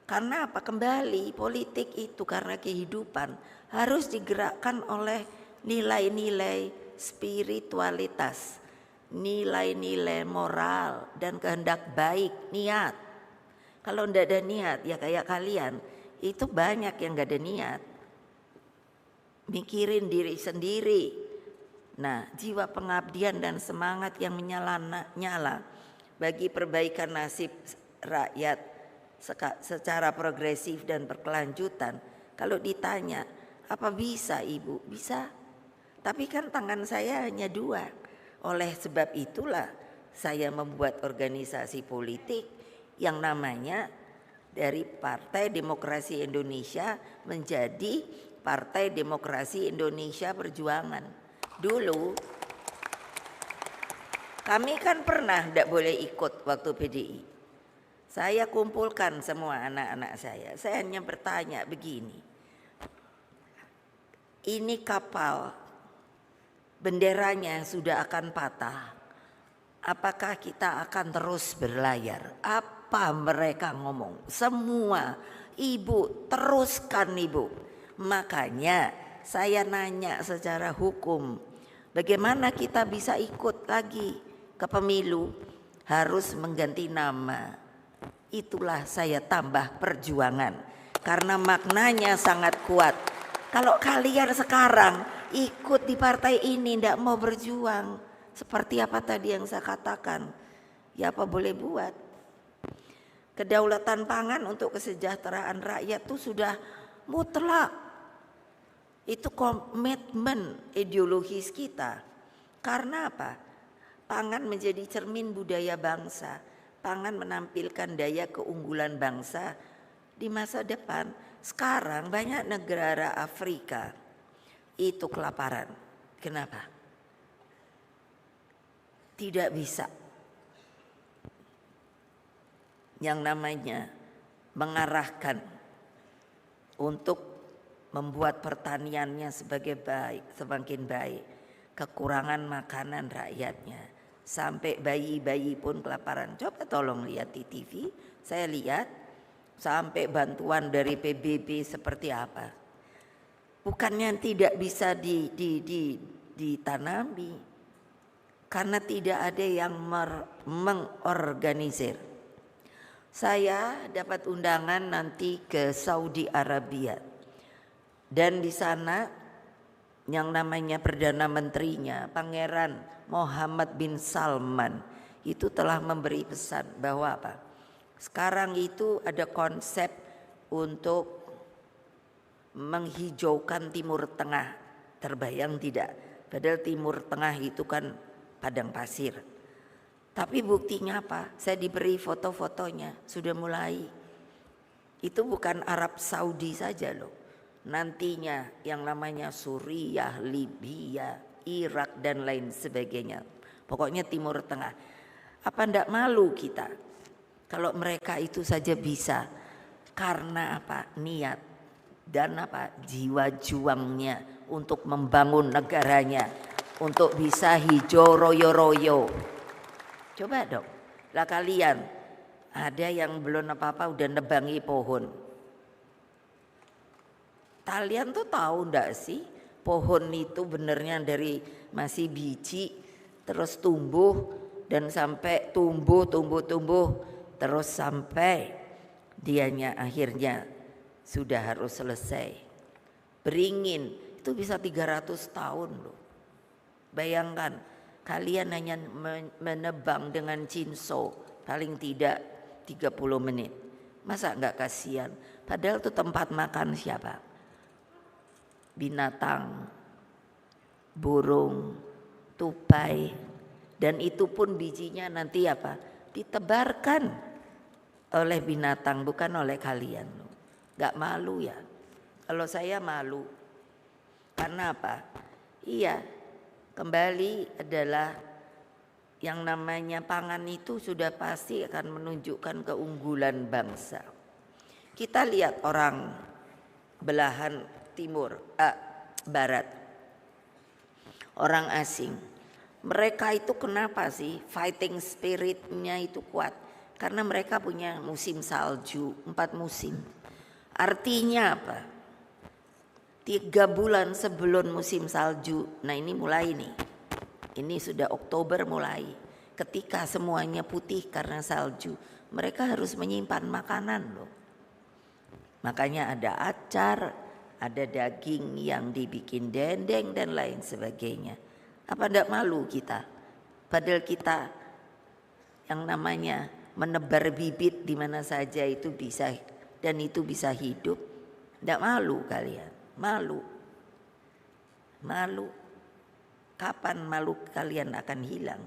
Karena apa? Kembali politik itu karena kehidupan harus digerakkan oleh nilai-nilai spiritualitas, nilai-nilai moral dan kehendak baik, niat. Kalau tidak ada niat ya kayak kalian, itu banyak yang gak ada niat. Mikirin diri sendiri. Nah, jiwa pengabdian dan semangat yang menyala bagi perbaikan nasib rakyat secara progresif dan berkelanjutan. Kalau ditanya, apa bisa ibu? Bisa. Tapi kan tangan saya hanya 2. Oleh sebab itulah saya membuat organisasi politik yang namanya dari Partai Demokrasi Indonesia menjadi Partai Demokrasi Indonesia Perjuangan. Dulu kami kan pernah tidak boleh ikut waktu PDI. Saya kumpulkan semua anak-anak saya. Saya hanya bertanya begini. Ini kapal benderanya sudah akan patah. Apakah kita akan terus berlayar? Apa mereka ngomong? Semua, ibu teruskan ibu. Makanya saya nanya secara hukum, bagaimana kita bisa ikut lagi ke pemilu? Harus mengganti nama. Itulah saya tambah perjuangan karena maknanya sangat kuat. Kalau kalian sekarang ikut di partai ini tidak mau berjuang, seperti apa tadi yang saya katakan, ya apa boleh buat. Kedaulatan pangan untuk kesejahteraan rakyat itu sudah mutlak. Itu komitmen ideologis kita. Karena apa? Pangan menjadi cermin budaya bangsa. Pangan menampilkan daya keunggulan bangsa di masa depan. Sekarang banyak negara Afrika itu kelaparan. Kenapa? Tidak bisa. Yang namanya mengarahkan untuk membuat pertaniannya semakin baik, kekurangan makanan rakyatnya, sampai bayi-bayi pun kelaparan. Coba tolong lihat di TV, saya lihat sampai bantuan dari PBB seperti apa. Bukannya tidak bisa ditanami, karena tidak ada yang mengorganisir. Saya dapat undangan nanti ke Saudi Arabia. Dan di sana yang namanya Perdana Menterinya Pangeran Mohammed bin Salman itu telah memberi pesan bahwa apa? Sekarang itu ada konsep untuk menghijaukan Timur Tengah. Terbayang tidak? Padahal Timur Tengah itu kan padang pasir. Tapi buktinya apa? Saya diberi foto-fotonya, sudah mulai. Itu bukan Arab Saudi saja loh. Nantinya yang namanya Suriah, Libya, Irak dan lain sebagainya. Pokoknya Timur Tengah. Apa ndak malu kita kalau mereka itu saja bisa? Karena apa? Niat dan apa? Jiwa juangnya untuk membangun negaranya, untuk bisa hijau royo-royo. Coba dong, lah kalian ada yang belum apa-apa udah nebangi pohon. Kalian tuh tahu ndak sih pohon itu benernya dari masih biji terus tumbuh dan sampai tumbuh terus sampai dianya akhirnya sudah harus selesai. Beringin itu bisa 300 tahun loh. Bayangkan kalian hanya menebang dengan cinso paling tidak 30 menit. Masa enggak kasihan? Padahal itu tempat makan siapa? Binatang, burung, tupai, dan itu pun bijinya nanti apa? Ditebarkan oleh binatang, bukan oleh kalian. Gak malu ya? Kalau saya malu. Karena apa? Iya, kembali adalah yang namanya pangan itu sudah pasti akan menunjukkan keunggulan bangsa. Kita lihat orang belahan barat, orang asing. Mereka itu kenapa sih fighting spiritnya itu kuat? Karena mereka punya musim salju, 4 musim. Artinya apa? 3 bulan sebelum musim salju, nah ini mulai nih. Ini sudah Oktober mulai. Ketika semuanya putih karena salju, mereka harus menyimpan makanan loh. Makanya ada acar, ada daging yang dibikin dendeng dan lain sebagainya. Apa enggak malu kita? Padahal kita yang namanya menebar bibit di mana saja itu bisa, dan itu bisa hidup. Enggak malu kalian? Malu. Kapan malu kalian akan hilang?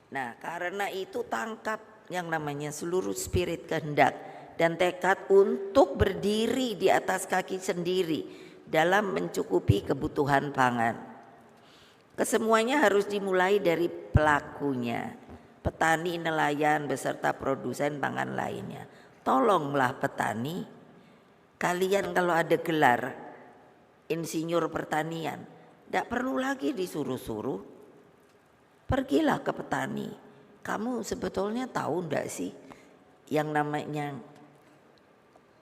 Nah, karena itu tangkap yang namanya seluruh spirit kehendak dan tekad untuk berdiri di atas kaki sendiri dalam mencukupi kebutuhan pangan. Kesemuanya harus dimulai dari pelakunya, petani, nelayan beserta produsen pangan lainnya. Tolonglah petani, kalian kalau ada gelar insinyur pertanian, tidak perlu lagi disuruh-suruh. Pergilah ke petani. Kamu sebetulnya tahu enggak sih yang namanya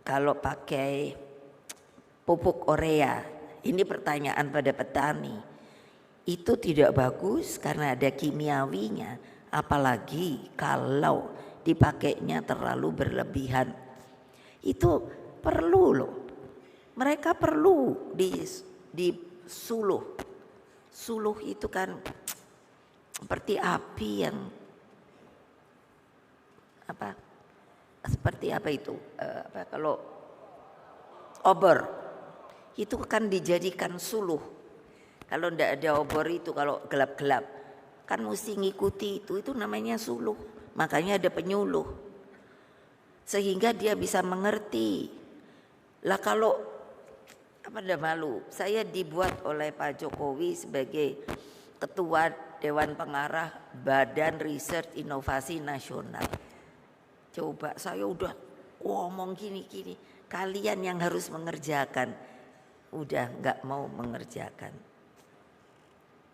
kalau pakai pupuk urea, ini pertanyaan pada petani, itu tidak bagus karena ada kimiawinya, apalagi kalau dipakainya terlalu berlebihan. Itu perlu loh. Mereka perlu disuluh. Suluh itu kan seperti api yang apa? Seperti apa itu? Kalau obor itu kan dijadikan suluh. Kalau ndak ada obor itu, kalau gelap-gelap kan mesti ngikuti itu namanya suluh. Makanya ada penyuluh sehingga dia bisa mengerti. Lah kalau apa ndak malu? Saya dibuat oleh Pak Jokowi sebagai Ketua Dewan Pengarah Badan Riset Inovasi Nasional. Coba saya udah ngomong gini-gini, kalian yang harus mengerjakan udah nggak mau mengerjakan.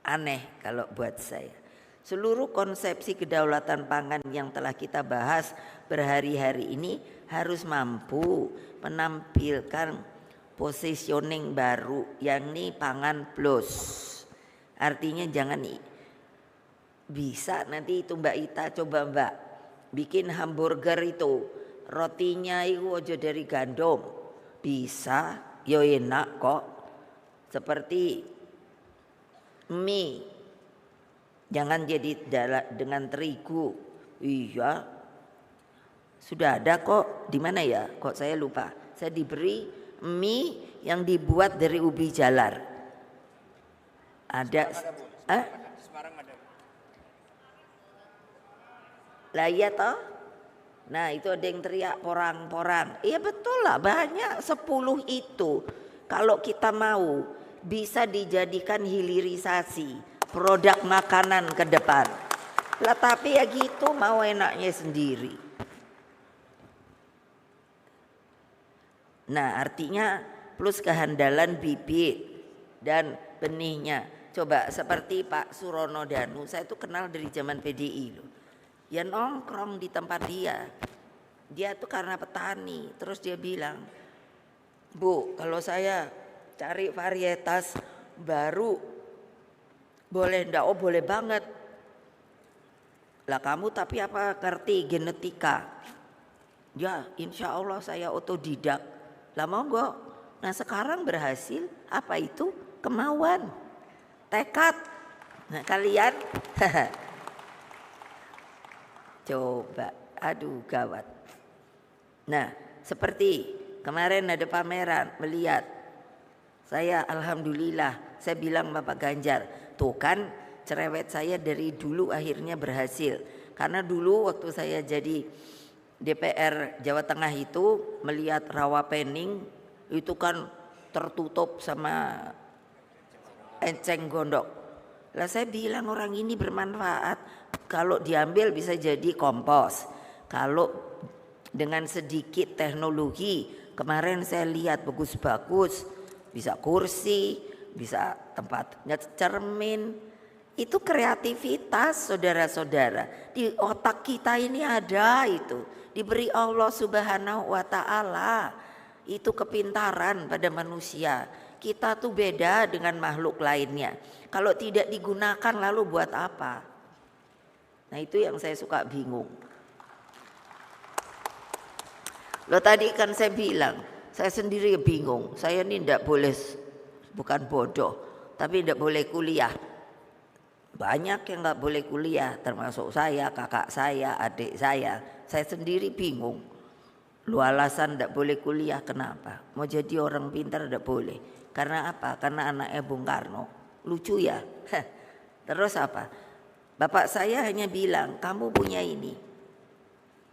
Aneh kalau buat saya. Seluruh konsepsi kedaulatan pangan yang telah kita bahas berhari-hari ini harus mampu menampilkan positioning baru, yakni pangan plus. Artinya jangan bisa nanti itu Mbak Ita, coba Mbak bikin hamburger itu rotinya itu aja dari gandum, bisa yo enak kok. Seperti mie, jangan jadi dengan terigu. Iya, sudah ada kok. Di mana ya? Kok saya lupa. Saya diberi mie yang dibuat dari ubi jalar. Ada. Semarang ada. Lah iya toh. Nah itu ada yang teriak porang-porang. Iya betul lah, banyak 10 itu. Kalau kita mau bisa dijadikan hilirisasi produk makanan ke depan. Lah tapi ya gitu, mau enaknya sendiri. Nah artinya plus kehandalan bibit dan benihnya. Coba seperti Pak Surono Danu, saya itu kenal dari zaman PDI loh. Ya nongkrong di tempat dia. Dia tuh karena petani, terus dia bilang, "Bu, kalau saya cari varietas baru boleh ndak?" Oh boleh banget. Lah kamu tapi apa ngerti genetika? Ya insya Allah saya otodidak. Lah monggo. Nah sekarang berhasil, apa itu? Kemauan, tekad. Nah kalian coba, aduh gawat. Nah seperti kemarin ada pameran, melihat saya alhamdulillah, saya bilang Bapak Ganjar, tuh kan cerewet saya dari dulu akhirnya berhasil. Karena dulu waktu saya jadi DPR Jawa Tengah itu melihat Rawapening itu kan tertutup sama enceng gondok. Lah saya bilang orang ini bermanfaat, kalau diambil bisa jadi kompos. Kalau dengan sedikit teknologi, kemarin saya lihat bagus-bagus, bisa kursi, bisa tempat cermin. Itu kreativitas saudara-saudara. Di otak kita ini ada itu. Diberi Allah Subhanahu wa ta'ala. Itu kepintaran pada manusia. Kita tuh beda dengan makhluk lainnya. Kalau tidak digunakan lalu buat apa? Nah itu yang saya suka bingung. Loh tadi kan saya bilang, saya sendiri bingung. Saya ini tidak boleh, bukan bodoh, tapi tidak boleh kuliah. Banyak yang nggak boleh kuliah, termasuk saya, kakak saya, adik saya. Saya sendiri bingung. Lu alasan tidak boleh kuliah kenapa? Mau jadi orang pintar tidak boleh. Karena apa? Karena anaknya Bung Karno. Lucu ya. Terus apa? Bapak saya hanya bilang, kamu punya ini,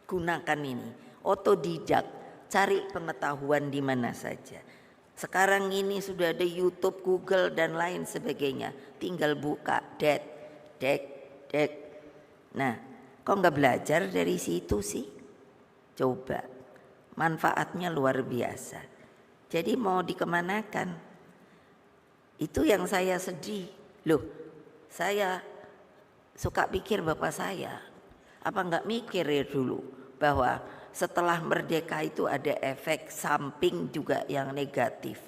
gunakan ini. Otodidak, cari pengetahuan di mana saja. Sekarang ini sudah ada YouTube, Google dan lain sebagainya. Tinggal buka, dek. Nah, kok nggak belajar dari situ sih? Coba, manfaatnya luar biasa. Jadi mau dikemanakan? Itu yang saya sedih. Loh, saya suka pikir bapak saya. Apa nggak mikir ya dulu bahwa setelah merdeka itu ada efek samping juga yang negatif.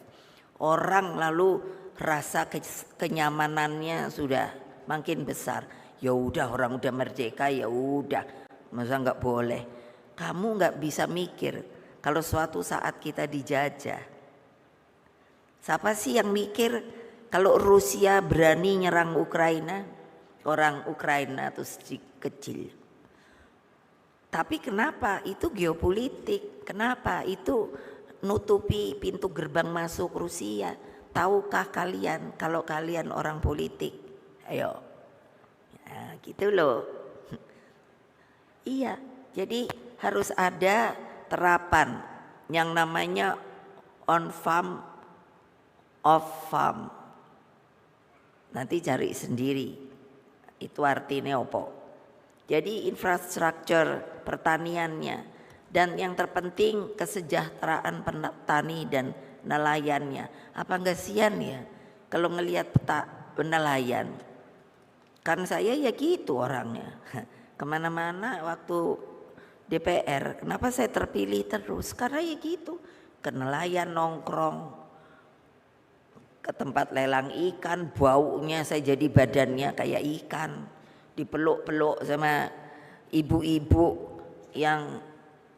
Orang lalu rasa kenyamanannya sudah makin besar. Ya udah orang udah merdeka ya udah, masa nggak boleh. Kamu nggak bisa mikir kalau suatu saat kita dijajah. Siapa sih yang mikir kalau Rusia berani nyerang Ukraina? Orang Ukraina tuh kecil. Tapi kenapa? Itu geopolitik. Kenapa? Itu nutupi pintu gerbang masuk Rusia. Tahukah kalian kalau kalian orang politik? Ayo. Nah, gitu loh. Iya, jadi harus ada terapan yang namanya on farm, off farm. Nanti cari sendiri. Itu artinya apa? Jadi infrastruktur pertaniannya dan yang terpenting kesejahteraan petani dan nelayannya. Apa enggak sian ya kalau ngelihat nelayan? Kan saya ya gitu orangnya. Kemana-mana waktu DPR, kenapa saya terpilih terus? Karena ya gitu, ke nelayan nongkrong, ke tempat lelang ikan, baunya saya jadi badannya kayak ikan. Dipeluk-peluk sama ibu-ibu yang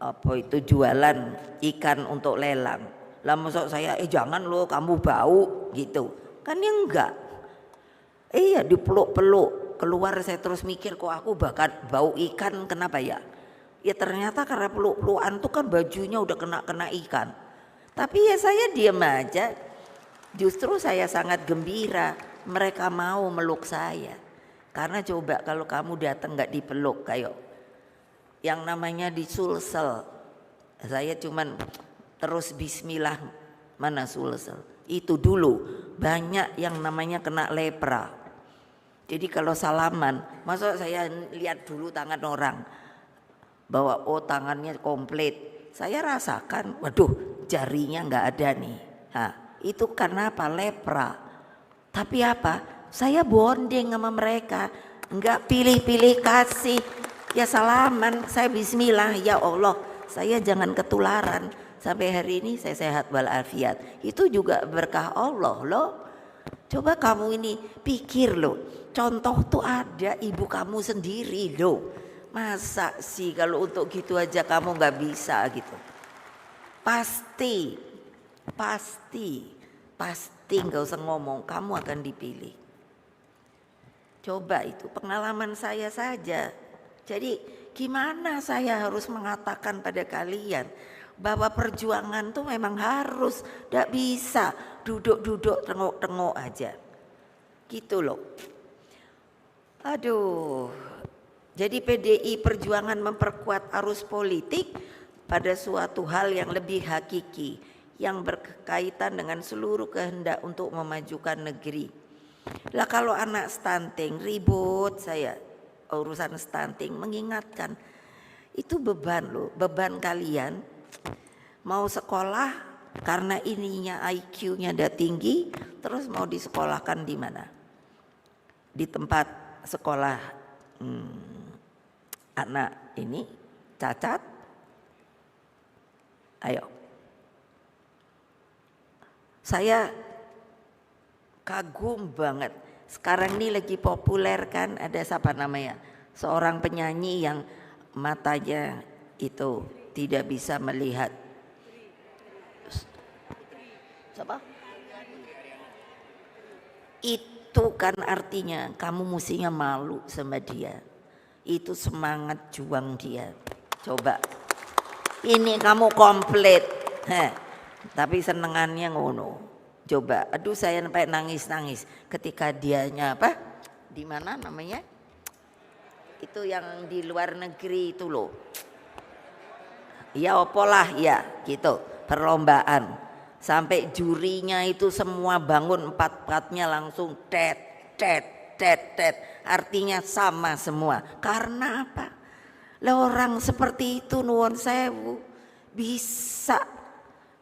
apa itu jualan ikan untuk lelang. Lah masuk saya jangan lo kamu bau gitu. Kan ya enggak. Iya dipeluk-peluk. Keluar saya terus mikir kok aku bakal bau ikan kenapa ya? Ya ternyata karena peluk-pelukan tuh kan bajunya udah kena ikan. Tapi ya saya diam aja. Justru saya sangat gembira mereka mau meluk saya. Karena coba kalau kamu datang nggak dipeluk kayak yang namanya disulsel, saya cuman terus bismillah mana sulsel. Itu dulu banyak yang namanya kena lepra. Jadi kalau salaman, masa saya lihat dulu tangan orang bahwa oh tangannya komplit. Saya rasakan, waduh jarinya nggak ada nih. Nah, itu karena apa? Lepra. Tapi apa? Saya bonding sama mereka, enggak pilih-pilih kasih, ya salaman, saya bismillah, ya Allah, saya jangan ketularan. Sampai hari ini saya sehat walafiat. Itu juga berkah Allah loh. Coba kamu ini pikir loh, contoh tuh ada ibu kamu sendiri loh. Masa sih kalau untuk gitu aja kamu nggak bisa gitu. Pasti nggak usah ngomong, kamu akan dipilih. Coba itu pengalaman saya saja. Jadi gimana saya harus mengatakan pada kalian bahwa perjuangan tuh memang harus, tidak bisa duduk-duduk tengok-tengok aja. Gitu loh. Aduh. Jadi PDI Perjuangan memperkuat arus politik pada suatu hal yang lebih hakiki, yang berkaitan dengan seluruh kehendak untuk memajukan negeri. Lah kalau anak stunting ribut saya urusan stunting, mengingatkan itu beban loh, beban kalian mau sekolah karena ininya IQ-nya udah tinggi, terus mau disekolahkan di mana? Di tempat sekolah anak ini cacat. Ayo. Saya kagum banget. Sekarang ini lagi populer kan, ada siapa namanya? Seorang penyanyi yang matanya itu tidak bisa melihat. Siapa? Itu kan artinya kamu mestinya malu sama dia. Itu semangat juang dia. Coba. Ini kamu komplit. Tapi senengannya ngono. Coba. Aduh saya sampai nangis-nangis ketika dianya apa? Di mana namanya? Itu yang di luar negeri itu loh. Ya opolah ya gitu. Perlombaan. Sampai jurinya itu semua bangun empat-empatnya langsung tet. Artinya sama semua. Karena apa? Lah orang seperti itu nuwun sewu bisa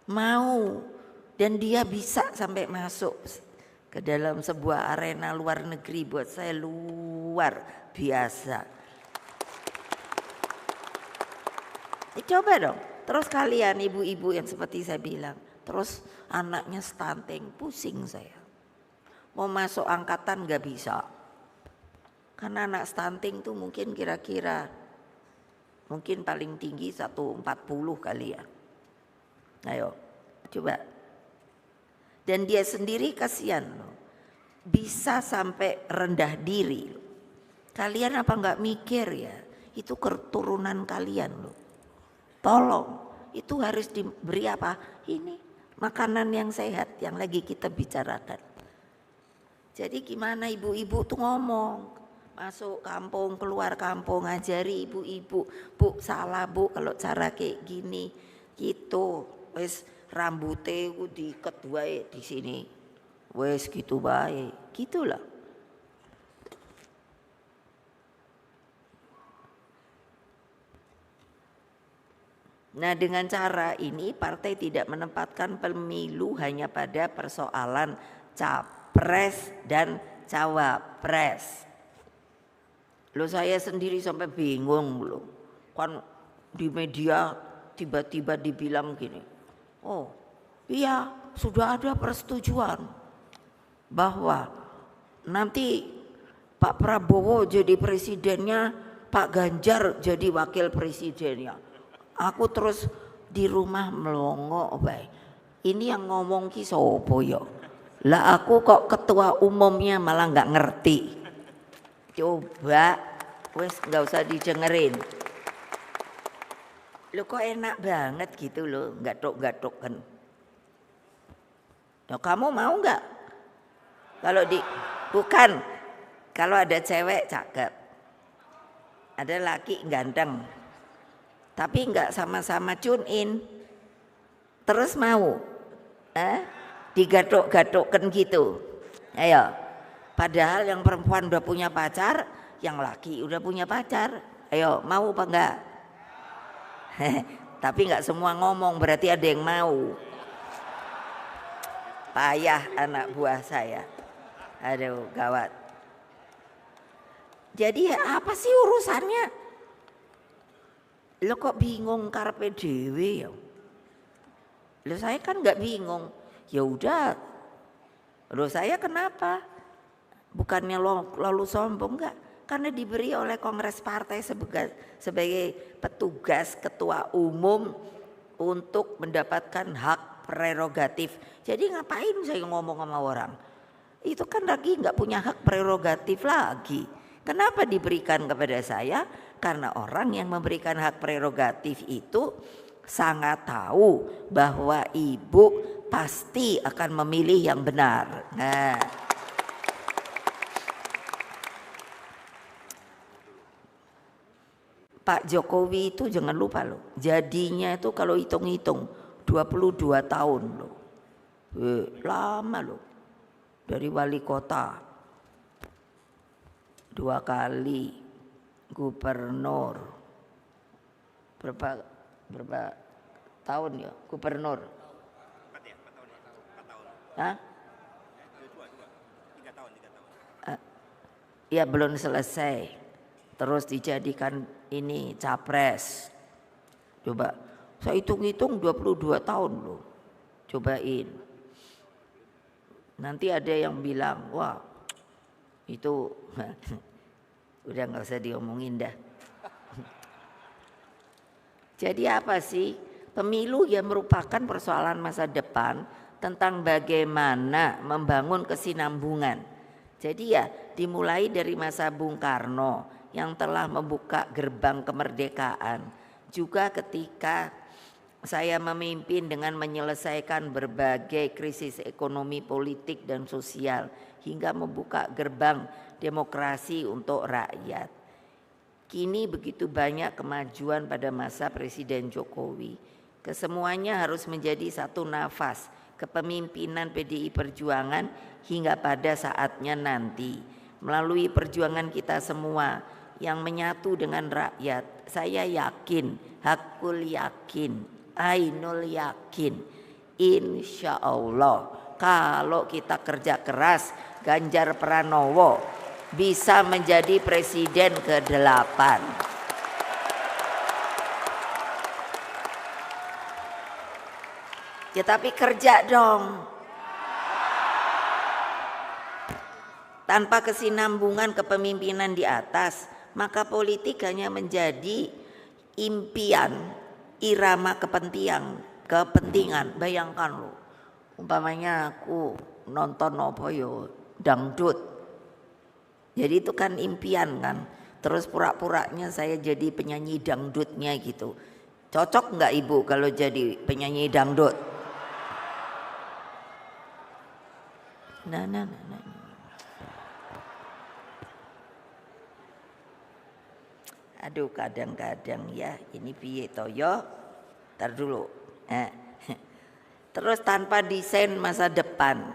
mau dan dia bisa sampai masuk ke dalam sebuah arena luar negeri, buat saya luar biasa. Coba dong. Terus kalian ibu-ibu yang seperti saya bilang, terus anaknya stunting, pusing saya. Mau masuk angkatan gak bisa. Karena anak stunting tuh mungkin kira-kira mungkin paling tinggi 140 kali ya. Ayo coba. Dan dia sendiri kasihan loh. Bisa sampai rendah diri. Kalian apa gak mikir ya? Itu keturunan kalian loh. Tolong, itu harus diberi apa? Ini makanan yang sehat yang lagi kita bicarakan. Jadi gimana ibu-ibu tuh ngomong, masuk kampung, keluar kampung, ngajari ibu-ibu, bu salah bu kalau cara kayak gini, gitu. Wes rambutnya ku diikat wae di sini, wes gitu baik, gitulah. Nah dengan cara ini partai tidak menempatkan pemilu hanya pada persoalan capres dan cawapres. Loh saya sendiri sampai bingung loh. Kan di media tiba-tiba dibilang gini. Oh iya sudah ada persetujuan bahwa nanti Pak Prabowo jadi presidennya, Pak Ganjar jadi wakil presidennya. Aku terus di rumah melongo bae. Ini yang ngomong ki sopo yo? Lah aku kok ketua umumnya malah nggak ngerti. Coba wes nggak usah didengerin. Lo kok enak banget gitu loh, gatuk-gatuk kan. Nah, kamu mau nggak? Kalau bukan kalau ada cewek cakep, ada laki ganteng, tapi nggak sama-sama tune in, terus mau digatuk-gatukkan gitu. Ayo, padahal yang perempuan udah punya pacar, yang laki udah punya pacar. Ayo, mau apa enggak? Tapi nggak semua ngomong, berarti ada yang mau. Payah anak buah saya. Aduh, gawat. Jadi apa sih urusannya? Lo kok bingung karpe dewe ya? Lo saya kan nggak bingung. Ya udah, Loh saya kenapa? Bukannya lalu sombong, enggak. Karena diberi oleh Kongres Partai sebagai petugas ketua umum untuk mendapatkan hak prerogatif. Jadi ngapain saya ngomong sama orang? Itu kan lagi enggak punya hak prerogatif lagi. Kenapa diberikan kepada saya? Karena orang yang memberikan hak prerogatif itu sangat tahu bahwa ibu pasti akan memilih yang benar. Nah, Pak Jokowi itu jangan lupa loh, jadinya itu kalau hitung-hitung 22 tahun loh. Lama loh. Dari wali kota 2 kali, gubernur berapa tahun ya gubernur? 4 tahun. Hah? 3 tahun. Ya belum selesai. Terus dijadikan ini capres. Coba saya hitung-hitung 22 tahun loh. Cobain. Nanti ada yang bilang, wah itu udah gak usah diomongin dah. Jadi apa sih? Pemilu yang merupakan persoalan masa depan tentang bagaimana membangun kesinambungan. Jadi ya dimulai dari masa Bung Karno yang telah membuka gerbang kemerdekaan. Juga ketika saya memimpin dengan menyelesaikan berbagai krisis ekonomi, politik dan sosial hingga membuka gerbang demokrasi untuk rakyat. Kini begitu banyak kemajuan pada masa Presiden Jokowi. Kesemuanya harus menjadi satu nafas kepemimpinan PDI Perjuangan hingga pada saatnya nanti. Melalui perjuangan kita semua yang menyatu dengan rakyat, saya yakin, hakul yakin, ainul yakin, insya Allah kalau kita kerja keras, Ganjar Pranowo bisa menjadi presiden ke-8. Ya tapi kerja dong. Tanpa kesinambungan kepemimpinan di atas, maka politik hanya menjadi impian, irama kepentingan. Bayangkan loh, umpamanya aku nonton apa yo dangdut. Jadi itu kan impian kan. Terus pura-puranya saya jadi penyanyi dangdutnya gitu. Cocok nggak ibu kalau jadi penyanyi dangdut? Nah. Aduh kadang-kadang ya ini piye toyo. Ntar dulu. Terus tanpa desain masa depan.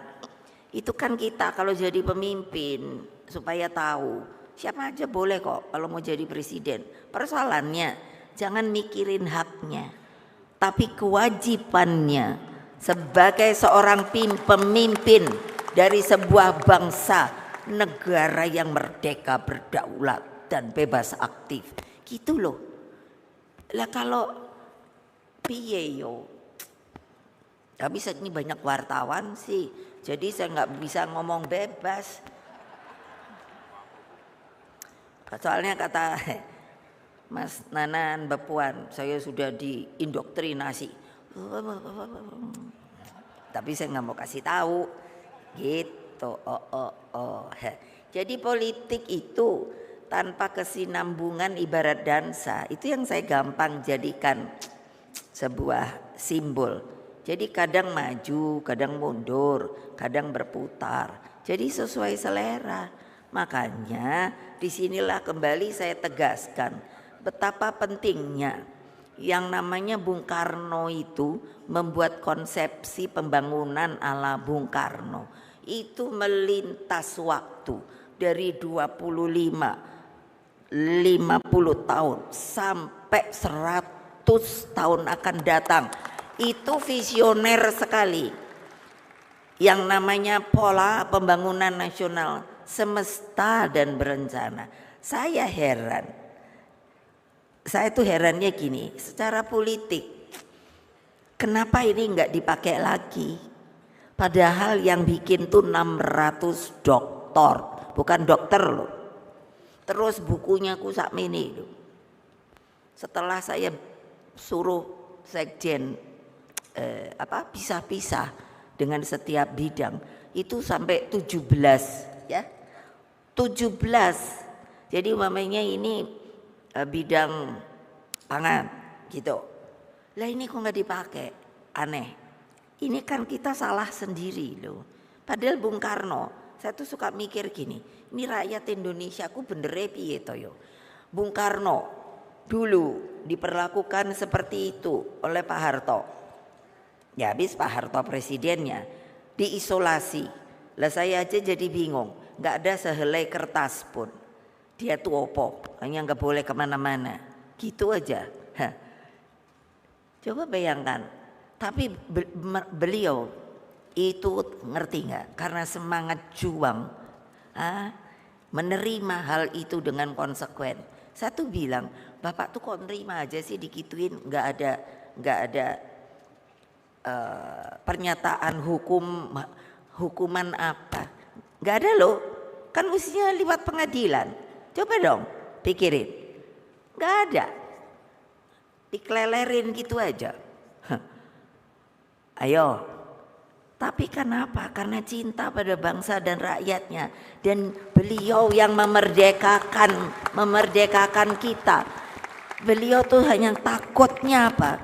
Itu kan kita kalau jadi pemimpin supaya tahu siapa aja boleh kok kalau mau jadi presiden. Persoalannya jangan mikirin haknya, tapi kewajibannya sebagai seorang pemimpin dari sebuah bangsa, negara yang merdeka, berdaulat dan bebas aktif. Gitu loh. Lah kalau piye yo? Tapi ini banyak wartawan sih. Jadi saya nggak bisa ngomong bebas. Soalnya kata Mas Nanan Bapuan, saya sudah diindoktrinasi. Tapi saya nggak mau kasih tahu. Gitu. Jadi politik itu tanpa kesinambungan ibarat dansa. Itu yang saya gampang jadikan sebuah simbol. Jadi kadang maju, kadang mundur, kadang berputar. Jadi sesuai selera. Makanya disinilah kembali saya tegaskan betapa pentingnya yang namanya Bung Karno itu membuat konsepsi pembangunan ala Bung Karno. Itu melintas waktu dari 50 tahun sampai 100 tahun akan datang. Itu visioner sekali. Yang namanya pola pembangunan nasional semesta dan berencana. Saya heran. Saya tuh herannya gini, secara politik kenapa ini enggak dipakai lagi? Padahal yang bikin tuh 600 doktor, bukan dokter loh. Terus bukunya ku sakmene loh. Setelah saya suruh sekjen pisah-pisah dengan setiap bidang, itu sampai 17 ya. 17. Jadi umpamanya ini bidang pangan gitu. Lah ini kok nggak dipakai? Aneh. Ini kan kita salah sendiri loh. Padahal Bung Karno, saya tuh suka mikir gini, ini rakyat Indonesia ku bener piye to yo. Bung Karno dulu diperlakukan seperti itu oleh Pak Harto. Ya habis Pak Harto presidennya diisolasi. Lah saya aja jadi bingung, nggak ada sehelai kertas pun. Dia tuh opo, hanya nggak boleh kemana-mana, gitu aja. Hah. Coba bayangkan, tapi beliau itu ngerti nggak? Karena semangat juang, menerima hal itu dengan konsekuen. Saya tuh bilang, Bapak tuh kok nerima aja sih dikituin, nggak ada pernyataan hukuman apa? Nggak ada loh, kan mestinya lewat pengadilan. Coba dong pikirin, nggak ada, dikelelerin gitu aja. Ayo, tapi kenapa? Karena cinta pada bangsa dan rakyatnya, dan beliau yang memerdekakan kita. Beliau tuh hanya takutnya apa?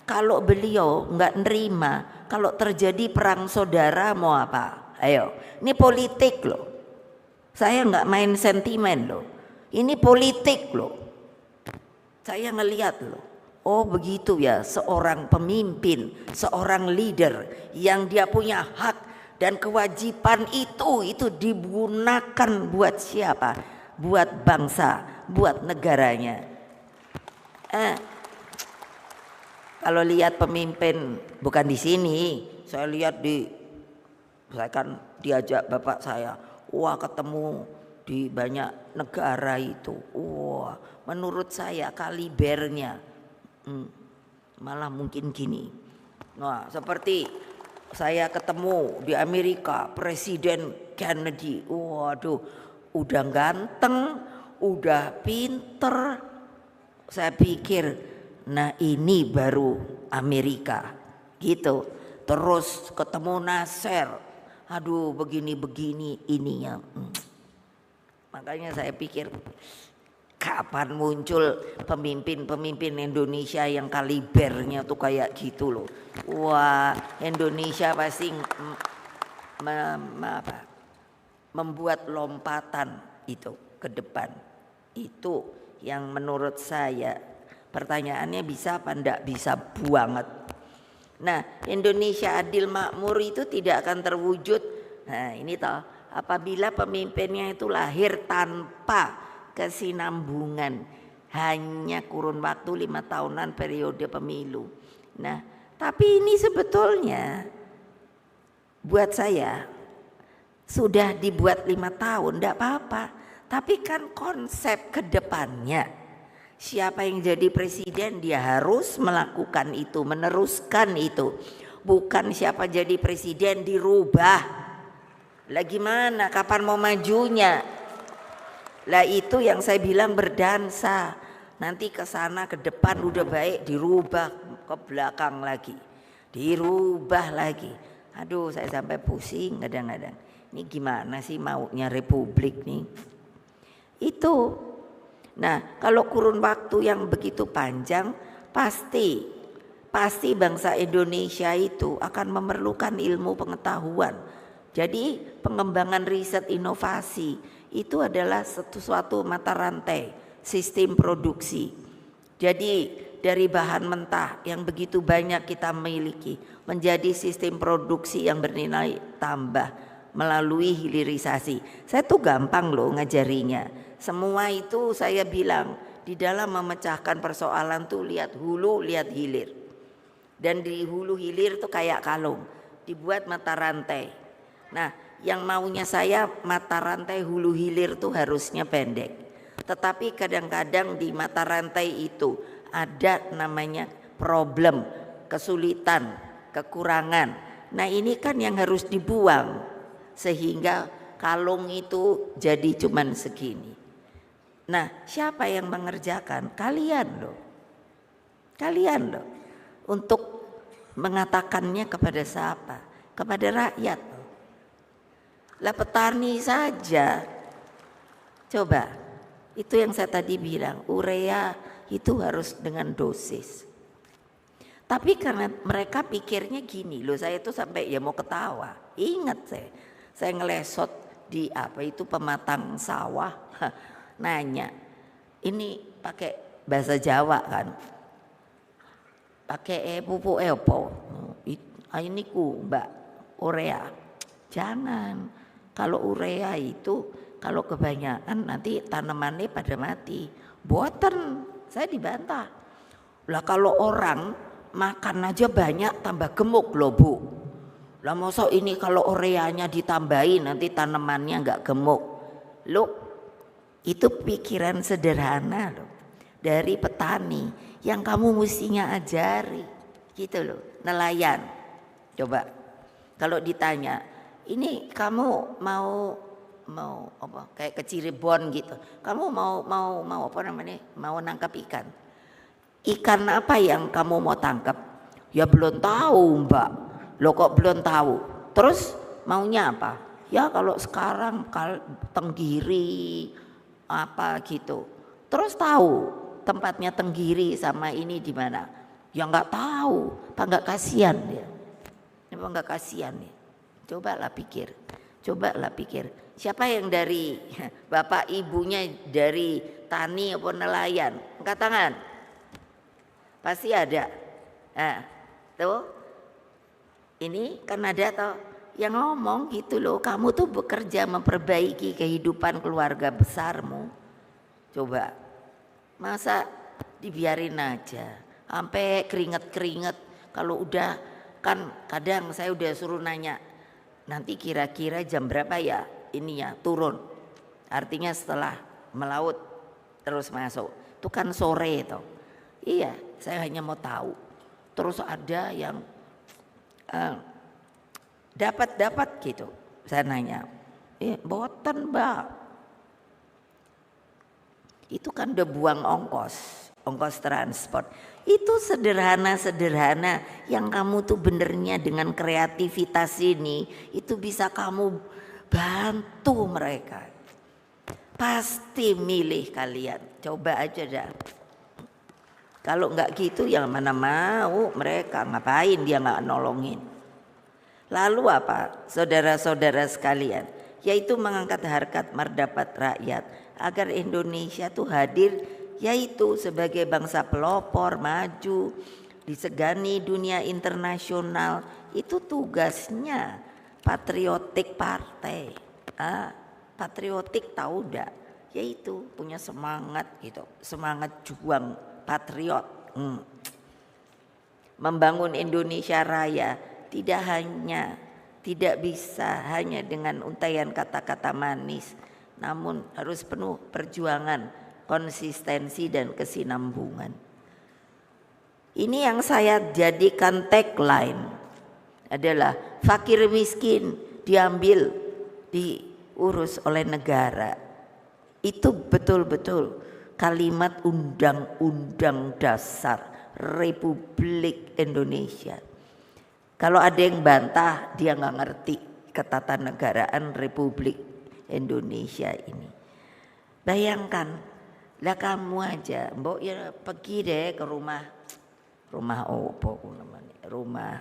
Kalau beliau nggak nerima, kalau terjadi perang saudara mau apa? Ayo, ini politik loh. Saya nggak main sentimen loh. Ini politik loh. Saya ngelihat loh. Oh begitu ya, seorang pemimpin, seorang leader yang dia punya hak dan kewajiban itu digunakan buat siapa? Buat bangsa, buat negaranya. Kalau lihat pemimpin bukan di sini, saya lihat saya kan diajak bapak saya, wah ketemu di banyak negara itu, wah menurut saya kalibernya malah mungkin gini. Nah seperti saya ketemu di Amerika Presiden Kennedy, waduh udah ganteng, udah pinter. Saya pikir nah ini baru Amerika gitu. Terus ketemu Nasser, aduh begini-begini ininya. Makanya saya pikir kapan muncul pemimpin-pemimpin Indonesia yang kalibernya tuh kayak gitu loh. Wah Indonesia pasti membuat lompatan itu ke depan. Itu yang menurut saya, pertanyaannya bisa apa enggak, bisa banget. Nah Indonesia adil makmur itu tidak akan terwujud. Nah ini toh, apabila pemimpinnya itu lahir tanpa kesinambungan, hanya kurun waktu 5 tahunan periode pemilu. Nah tapi ini sebetulnya buat saya sudah dibuat 5 tahun enggak apa-apa. Tapi kan konsep kedepannya, siapa yang jadi presiden dia harus melakukan itu, meneruskan itu. Bukan siapa jadi presiden dirubah. Lah gimana, kapan mau majunya? Lah itu yang saya bilang berdansa. Nanti ke sana ke depan udah baik dirubah ke belakang lagi. Dirubah lagi. Aduh saya sampai pusing kadang-kadang. Ini gimana sih maunya republik nih? Itu. Nah kalau kurun waktu yang begitu panjang pasti bangsa Indonesia itu akan memerlukan ilmu pengetahuan. Jadi pengembangan riset inovasi itu adalah suatu mata rantai sistem produksi. Jadi dari bahan mentah yang begitu banyak kita miliki menjadi sistem produksi yang bernilai tambah melalui hilirisasi. Saya tuh gampang loh ngajarinya. Semua itu saya bilang di dalam memecahkan persoalan tuh lihat hulu, lihat hilir. Dan di hulu hilir tuh kayak kalung, dibuat mata rantai. Nah, yang maunya saya mata rantai hulu hilir tuh harusnya pendek. Tetapi kadang-kadang di mata rantai itu ada namanya problem, kesulitan, kekurangan. Nah ini kan yang harus dibuang sehingga kalung itu jadi cuman segini. Nah siapa yang mengerjakan? Kalian loh. Kalian loh. Untuk mengatakannya kepada siapa? Kepada rakyat. Lah petani saja. Coba, itu yang saya tadi bilang, urea itu harus dengan dosis. Tapi karena mereka pikirnya gini loh, saya tuh sampai ya mau ketawa. Ingat saya ngelesot di apa itu pematang sawah, nanya, ini pakai bahasa Jawa kan, pakai pupuk apa? Ini ku mbak urea, jangan. Kalau urea itu kalau kebanyakan nanti tanamannya pada mati. Boten, saya dibantah. Lah kalau orang makan aja banyak tambah gemuk loh Bu. Lah masa ini kalau ureanya ditambahin nanti tanamannya nggak gemuk. Loh itu pikiran sederhana loh dari petani yang kamu mestinya ajari gitu loh. Nelayan coba kalau ditanya ini kamu mau apa kayak ke Cirebon gitu, kamu mau apa namanya, mau nangkap ikan apa yang kamu mau tangkap? Ya belum tahu mbak. Lo kok belum tahu? Terus maunya apa? Ya kalau sekarang tenggiri apa gitu. Terus tahu tempatnya tenggiri sama ini di mana? Ya nggak tahu. Apa nggak kasihan dia? Apa nggak kasihan ya? Cobalah pikir. Siapa yang dari bapak ibunya dari tani atau nelayan? Angkat tangan. Pasti ada. Nah, tuh. Ini kan ada toh yang ngomong gitu loh. Kamu tuh bekerja memperbaiki kehidupan keluarga besarmu. Coba. Masa dibiarin aja. Sampai keringet-keringet. Kalau udah kan kadang saya udah suruh nanya. Nanti kira-kira jam berapa ya ini ya turun. Artinya setelah melaut terus masuk. Itu kan sore toh. Iya, saya hanya mau tahu. Terus ada yang dapat gitu. Saya nanya, boten mbak. Itu kan udah buang ongkos transport. Itu sederhana yang kamu tuh benernya dengan kreativitas ini itu bisa kamu bantu mereka. Pasti milih kalian. Coba aja dah. Kalau enggak gitu yang mana mau mereka, ngapain dia enggak nolongin. Lalu apa saudara-saudara sekalian? Yaitu mengangkat harkat martabat rakyat agar Indonesia tuh hadir yaitu sebagai bangsa pelopor maju disegani dunia internasional. Itu tugasnya patriotik partai. Patriotik tahu enggak? Yaitu punya semangat gitu, semangat juang patriot. Membangun Indonesia Raya tidak bisa hanya dengan untaian kata-kata manis, namun harus penuh perjuangan, konsistensi dan kesinambungan. Ini yang saya jadikan tagline adalah fakir miskin diambil diurus oleh negara. Itu betul-betul kalimat Undang-Undang Dasar Republik Indonesia. Kalau ada yang bantah dia nggak ngerti ketatanegaraan Republik Indonesia ini. Bayangkan, lah kamu aja, mbok ya pergi deh ke rumah opo namanya, rumah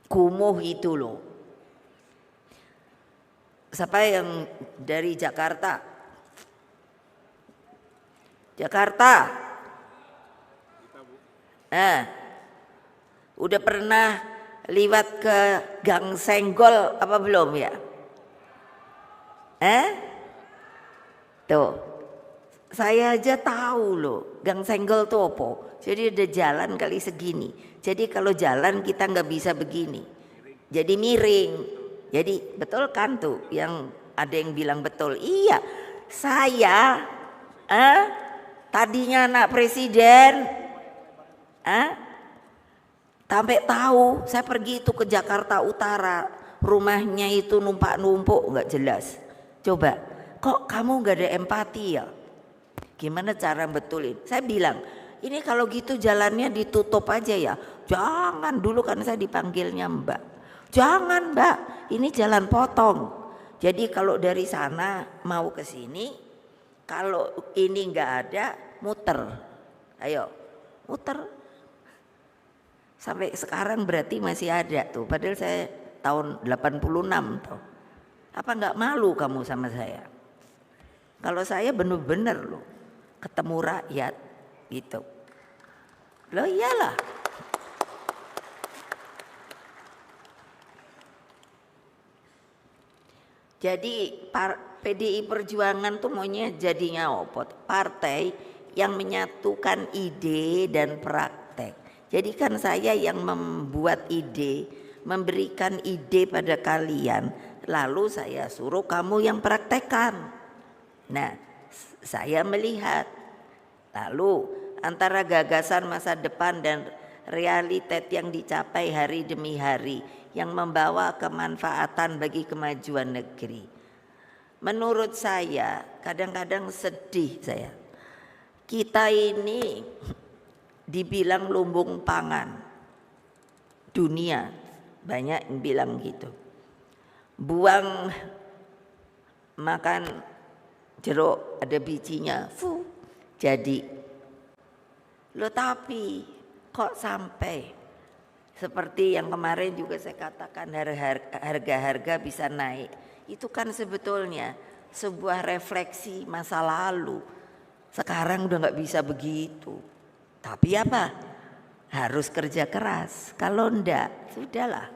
kumuh itu loh. Siapa yang dari Jakarta? Udah pernah liwat ke Gang Senggol apa belum ya? Tuh, saya aja tahu loh Gang Senggol tuh apa. Jadi ada jalan kali segini. Jadi kalau jalan kita nggak bisa begini. Jadi miring. Jadi betul kan tuh yang ada yang bilang betul. Iya, saya tadinya anak presiden. Sampai tahu saya pergi itu ke Jakarta Utara, rumahnya itu numpuk nggak jelas. Coba, kok kamu nggak ada empati ya? Gimana cara betulin? Saya bilang, ini kalau gitu jalannya ditutup aja ya. Jangan, dulu kan saya dipanggilnya Mbak. Jangan Mbak, ini jalan potong. Jadi kalau dari sana mau ke sini, kalau ini nggak ada, muter. Ayo, muter. Sampai sekarang berarti masih ada tuh. Padahal saya tahun 86 tuh. Apa nggak malu kamu sama saya? Kalau saya benar-benar loh ketemu rakyat gitu. Loh iyalah. Jadi PDI Perjuangan tuh maunya jadinya opot, partai yang menyatukan ide dan praktek. Jadi kan saya yang membuat ide, memberikan ide pada kalian, lalu saya suruh kamu yang praktekkan. Nah, saya melihat, lalu antara gagasan masa depan dan realitas yang dicapai hari demi hari yang membawa kemanfaatan bagi kemajuan negeri. Menurut saya, kadang-kadang sedih saya. Kita ini dibilang lumbung pangan dunia, banyak yang bilang gitu. Buang makan jeruk ada bijinya, jadi. Loh tapi kok sampai seperti yang kemarin juga saya katakan harga-harga bisa naik. Itu kan sebetulnya sebuah refleksi masa lalu. Sekarang udah nggak bisa begitu. Tapi apa? Harus kerja keras. Kalau enggak, sudahlah.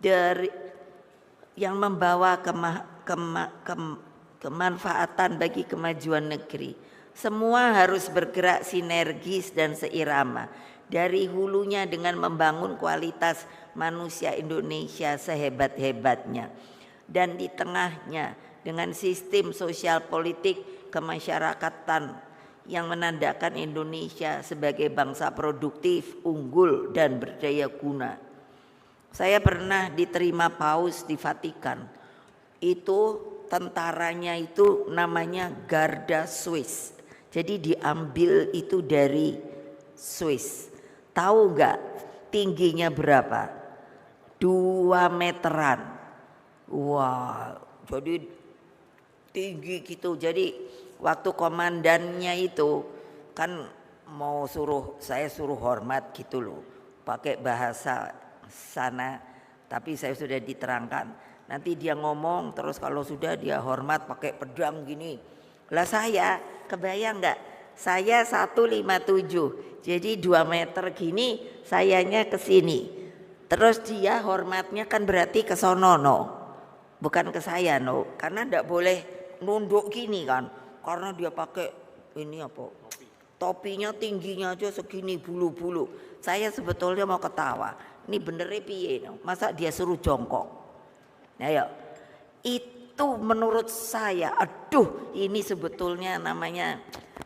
Dari yang membawa kemanfaatan bagi kemajuan negeri. Semua harus bergerak sinergis dan seirama. Dari hulunya dengan membangun kualitas manusia Indonesia sehebat-hebatnya. Dan di tengahnya dengan sistem sosial politik kemasyarakatan yang menandakan Indonesia sebagai bangsa produktif, unggul dan berdaya guna. Saya pernah diterima paus di Vatikan. Itu tentaranya itu namanya Garda Swiss. Jadi diambil itu dari Swiss. Tahu nggak tingginya berapa? 2 meteran. Wah, jadi tinggi gitu. Jadi waktu komandannya itu kan mau saya suruh hormat gitu loh, pakai bahasa sana, tapi saya sudah diterangkan. Nanti dia ngomong terus kalau sudah dia hormat pakai pedang gini. Lah saya kebayang nggak? Saya 157, jadi 2 meter gini, sayanya ke sini. Terus dia hormatnya kan berarti ke sono no, bukan ke saya no, karena ndak boleh nunduk gini kan. Karena dia pakai ini apa? Topinya tingginya aja segini bulu-bulu. Saya sebetulnya mau ketawa. Ini benernya piye? Masa dia suruh jongkok? Nah ya, itu menurut saya, aduh ini sebetulnya namanya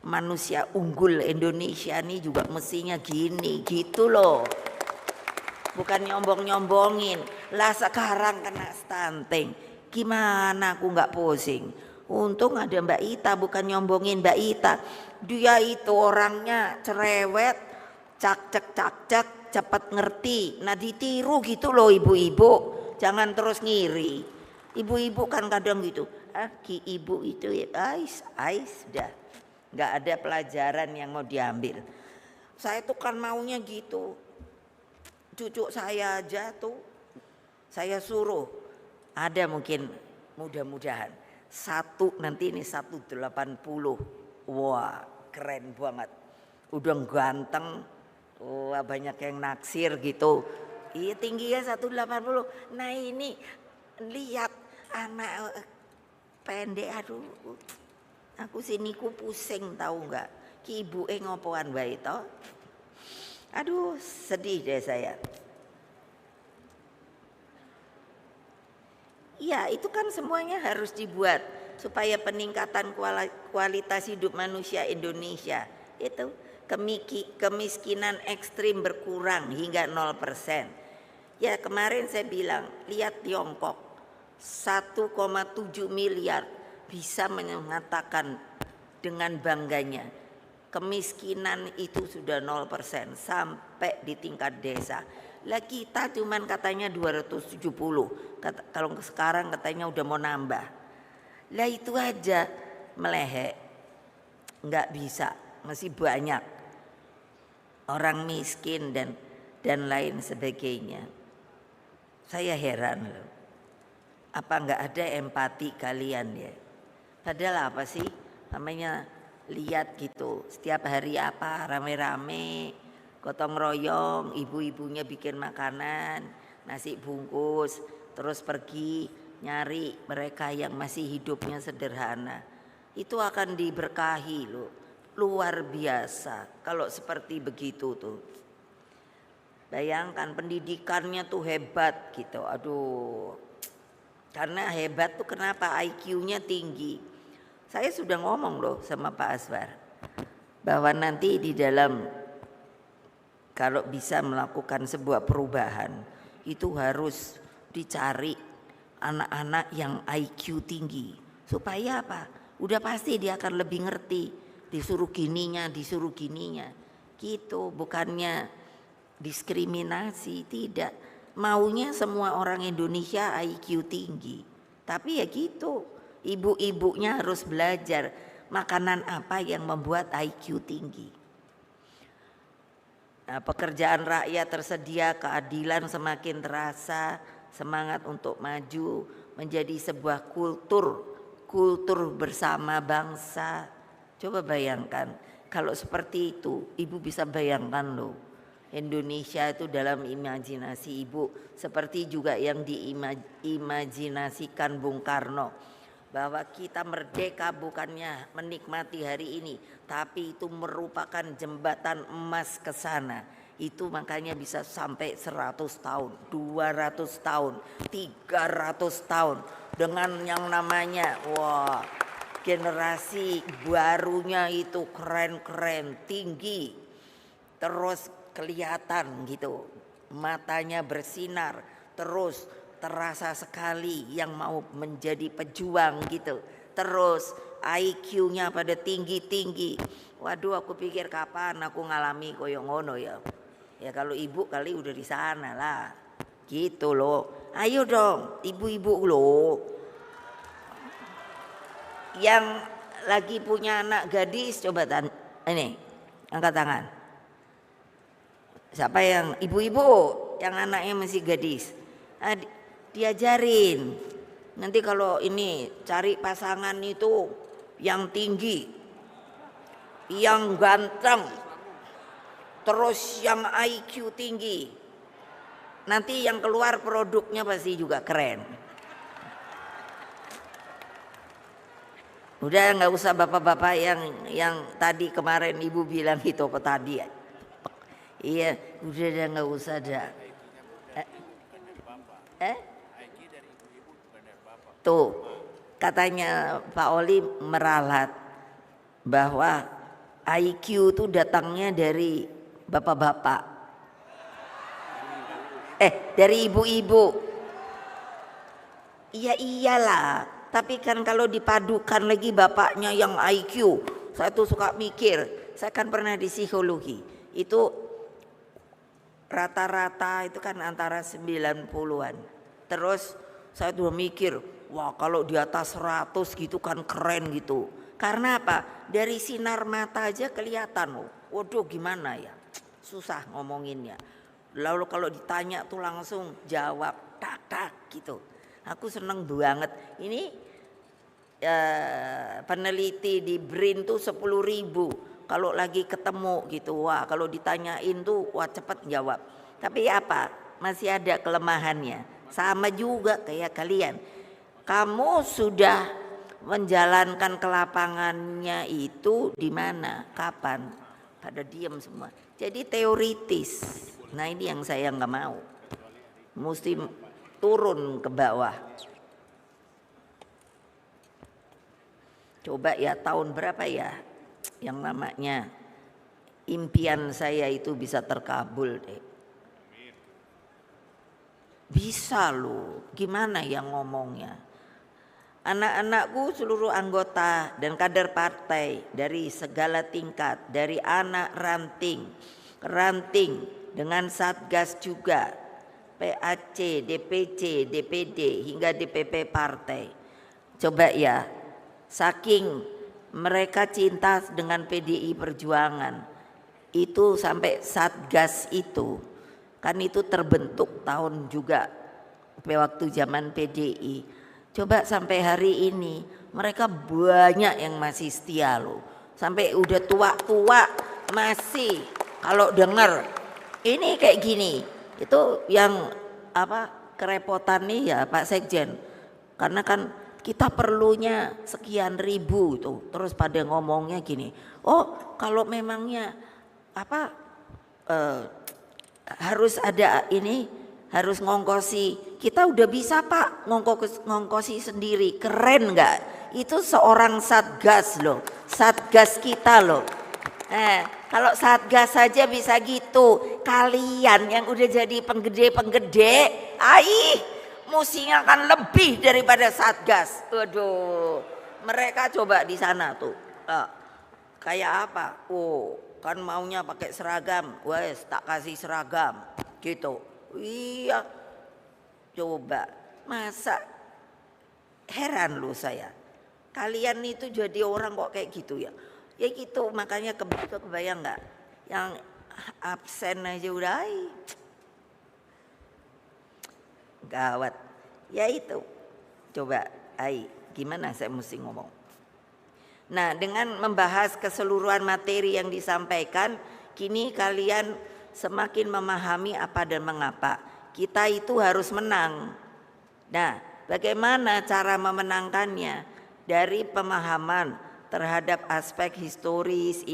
manusia unggul Indonesia nih juga mestinya gini gitu loh. Bukan nyombong-nyombongin. Lah sekarang kena stunting. Gimana aku nggak pusing? Untung ada Mbak Ita, bukan nyombongin Mbak Ita. Dia itu orangnya cerewet, cak-cak, cepat ngerti. Nah ditiru gitu loh ibu-ibu. Jangan terus ngiri. Ibu-ibu kan kadang gitu. Ki ibu itu ya, ais, dah. Nggak ada pelajaran yang mau diambil. Saya tuh kan maunya gitu. Cucu saya aja tuh, saya suruh. Ada mungkin mudah-mudahan. Nanti ini 180. Wah keren banget. Udah ganteng. Wah banyak yang naksir gitu. Iya tingginya 180. Nah ini lihat anak pendek, aduh. Aku sini ku pusing tahu nggak. Ki ibu ngopoan bae to. Aduh sedih deh saya. Ya itu kan semuanya harus dibuat supaya peningkatan kualitas hidup manusia Indonesia itu kemiskinan ekstrim berkurang hingga 0%. Ya kemarin saya bilang, lihat Tiongkok 1,7 miliar bisa mengatakan dengan bangganya kemiskinan itu sudah 0% sampai di tingkat desa. Lah kita cuman katanya 270, kalau sekarang katanya udah mau nambah. Lah itu aja melehek, nggak bisa, masih banyak orang miskin dan lain sebagainya. Saya heran loh, apa nggak ada empati kalian ya? Padahal apa sih namanya, lihat gitu setiap hari apa rame-rame gotong royong, ibu-ibunya bikin makanan, nasi bungkus, terus pergi nyari mereka yang masih hidupnya sederhana. Itu akan diberkahi loh, luar biasa kalau seperti begitu tuh. Bayangkan pendidikannya tuh hebat gitu, aduh. Karena hebat tuh kenapa, IQ-nya tinggi. Saya sudah ngomong loh sama Pak Aswar bahwa nanti di dalam, kalau bisa melakukan sebuah perubahan itu harus dicari anak-anak yang IQ tinggi. Supaya apa? Udah pasti dia akan lebih ngerti. Disuruh gininya gitu. Bukannya diskriminasi, tidak. Maunya semua orang Indonesia IQ tinggi. Tapi ya gitu, ibu-ibunya harus belajar makanan apa yang membuat IQ tinggi. Nah, pekerjaan rakyat tersedia, keadilan semakin terasa, semangat untuk maju menjadi sebuah kultur bersama bangsa. Coba bayangkan kalau seperti itu, ibu bisa bayangkan loh, Indonesia itu dalam imajinasi ibu seperti juga yang diimajinasikan Bung Karno, bahwa kita merdeka bukannya menikmati hari ini, tapi itu merupakan jembatan emas ke sana. Itu makanya bisa sampai 100 tahun, 200 tahun, 300 tahun dengan yang namanya generasi barunya itu keren-keren, tinggi, terus kelihatan gitu, matanya bersinar, terus terasa sekali yang mau menjadi pejuang gitu, terus IQ-nya pada tinggi-tinggi. Waduh, aku pikir kapan aku ngalami koyo ngono ya. Ya kalau ibu kali udah di sana lah, gitu loh. Ayo dong, ibu-ibu loh, yang lagi punya anak gadis coba ini angkat tangan. Siapa yang ibu-ibu yang anaknya masih gadis? Nah, diajarin. Nanti kalau ini cari pasangan itu yang tinggi, yang ganteng, terus yang IQ tinggi. Nanti yang keluar produknya pasti juga keren. Udah nggak usah bapak-bapak yang tadi kemarin ibu bilang itu apa tadi ya? Iya, udah nggak usah dah. Tuh, katanya Pak Oli meralat bahwa IQ itu datangnya dari bapak-bapak. Dari ibu-ibu. Iya iyalah, tapi kan kalau dipadukan lagi bapaknya yang IQ, saya tuh suka mikir, saya kan pernah di psikologi. Itu rata-rata itu kan antara 90-an. Terus saya tuh mikir, wah kalau di atas 100 gitu kan keren gitu. Karena apa? Dari sinar mata aja kelihatan loh. Waduh gimana ya? Susah ngomonginnya. Lalu kalau ditanya tuh langsung jawab tak gitu. Aku seneng banget. Ini peneliti di BRIN tuh 10.000. Kalau lagi ketemu gitu, wah kalau ditanyain tuh wah cepet jawab. Tapi apa? Masih ada kelemahannya. Sama juga kayak kalian. Kamu sudah menjalankan ke lapangannya itu di mana? Kapan? Pada diam semua. Jadi teoritis. Nah ini yang saya nggak mau. Mesti turun ke bawah. Coba ya tahun berapa ya? Yang namanya impian saya itu bisa terkabul deh. Bisa loh, gimana yang ngomongnya? Anak-anakku seluruh anggota dan kader partai dari segala tingkat, dari anak ranting dengan Satgas juga, PAC, DPC, DPD hingga DPP partai. Coba ya, saking mereka cinta dengan PDI Perjuangan, itu sampai Satgas itu, kan itu terbentuk tahun juga waktu zaman PDI. Coba sampai hari ini mereka banyak yang masih setia loh. Sampai udah tua-tua masih kalau dengar ini kayak gini. Itu yang apa kerepotan nih ya Pak Sekjen. Karena kan kita perlunya sekian ribu tuh. Terus pada ngomongnya gini. Oh, kalau memangnya apa harus ada ini, harus ngongkosi. Kita udah bisa Pak ngongkosi sendiri. Keren nggak? Itu seorang Satgas loh. Satgas kita loh. Kalau Satgas saja bisa gitu. Kalian yang udah jadi penggede-penggede, mustinya kan lebih daripada Satgas. Waduh, mereka coba di sana tuh. Kayak apa? Oh, kan maunya pakai seragam. Wes, tak kasih seragam. Gitu. Iya. Coba, masa heran loh saya. Kalian itu jadi orang kok kayak gitu ya. Ya gitu, makanya kebayang nggak? Yang absen aja udah gawat. Ya itu, coba gimana saya mesti ngomong. Nah, dengan membahas keseluruhan materi yang disampaikan, kini kalian semakin memahami apa dan mengapa kita itu harus menang. Nah, bagaimana cara memenangkannya? Dari pemahaman terhadap aspek historis,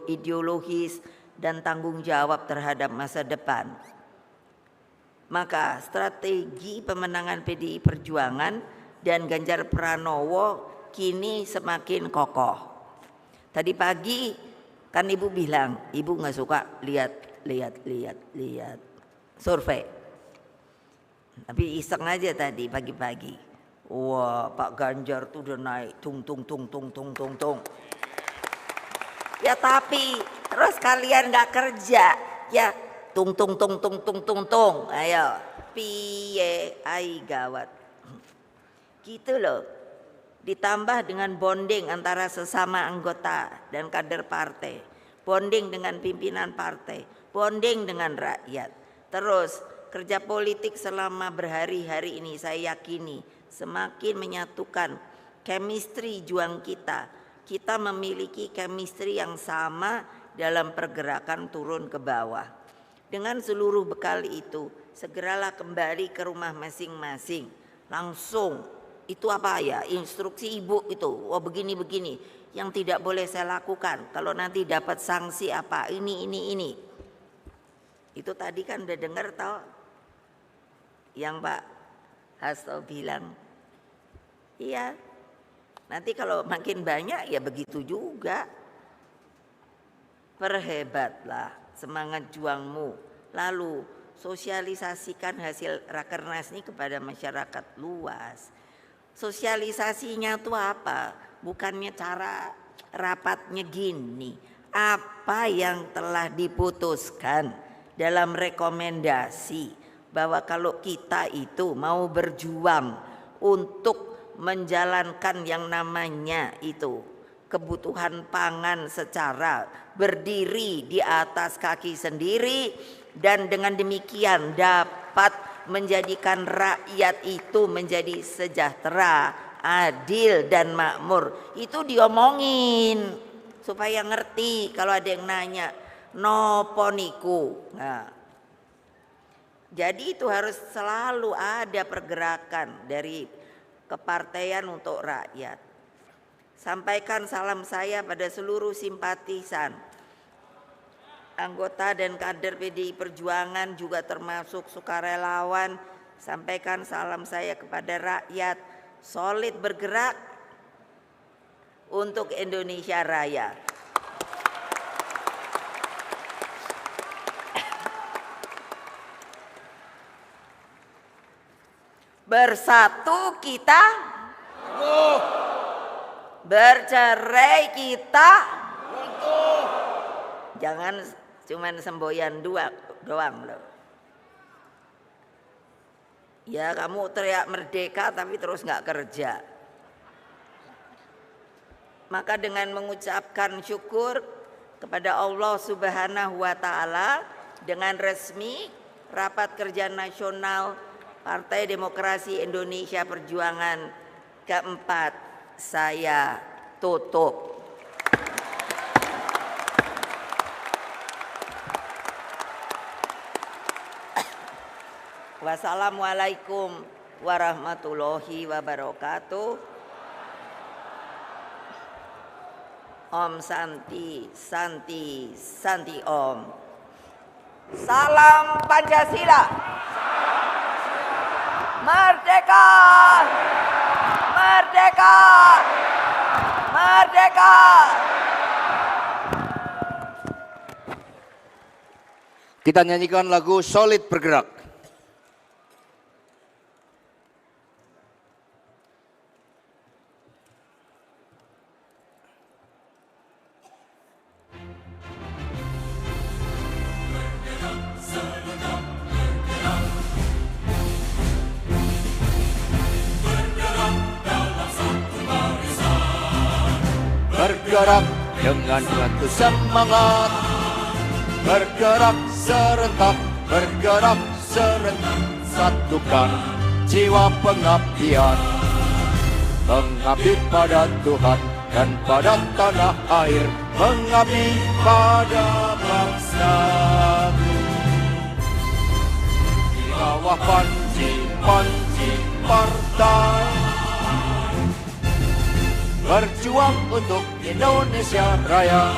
ideologis, dan tanggung jawab terhadap masa depan. Maka strategi pemenangan PDI Perjuangan dan Ganjar Pranowo kini semakin kokoh. Tadi pagi kan Ibu bilang, Ibu nggak suka lihat survei. Tapi iseng aja tadi pagi-pagi. Wah, Pak Ganjar tuh udah naik tung. Ya tapi terus kalian nggak kerja, ya tung. Ayo, piye, gawat. Gitu loh. Ditambah dengan bonding antara sesama anggota dan kader partai, bonding dengan pimpinan partai, bonding dengan rakyat. Terus kerja politik selama berhari-hari ini saya yakini semakin menyatukan chemistry juang kita. Kita memiliki chemistry yang sama dalam pergerakan turun ke bawah. Dengan seluruh bekal itu, segeralah kembali ke rumah masing-masing. Langsung, itu apa ya, instruksi Ibu itu, begini. Yang tidak boleh saya lakukan, kalau nanti dapat sanksi apa, ini. Itu tadi kan udah dengar toh, yang Pak Hasto bilang. Iya, nanti kalau makin banyak ya begitu juga. Perhebatlah semangat juangmu. Lalu sosialisasikan hasil Rakernas ini kepada masyarakat luas. Sosialisasinya tuh apa? Bukannya cara rapatnya gini. Apa yang telah diputuskan dalam rekomendasi bahwa kalau kita itu mau berjuang untuk menjalankan yang namanya itu kebutuhan pangan secara berdiri di atas kaki sendiri, dan dengan demikian dapat menjadikan rakyat itu menjadi sejahtera, adil dan makmur. Itu diomongin supaya ngerti kalau ada yang nanya nopo niku. Nah, jadi itu harus selalu ada pergerakan dari kepartaian untuk rakyat. Sampaikan salam saya pada seluruh simpatisan, anggota dan kader PDI Perjuangan juga termasuk sukarelawan. Sampaikan salam saya kepada rakyat, solid bergerak untuk Indonesia Raya. Bersatu kita, bercerai kita. Jangan cuman semboyan doang loh. Ya kamu teriak merdeka tapi terus nggak kerja. Maka dengan mengucapkan syukur kepada Allah Subhanahu wa Ta'ala, dengan resmi Rapat Kerja Nasional Partai Demokrasi Indonesia Perjuangan keempat saya tutup. Wassalamualaikum warahmatullahi wabarakatuh. Om Santi, Santi, Santi Om. Salam Pancasila. Merdeka! Merdeka! Merdeka! Kita nyanyikan lagu Solid Bergerak. Bergerak dengan satu semangat, bergerak serentak, bergerak serentak, satukan jiwa pengabdian, mengabdi pada Tuhan dan pada tanah air, mengabdi pada bangsaku. Di bawah panji partai, berjuang untuk Indonesia Raya.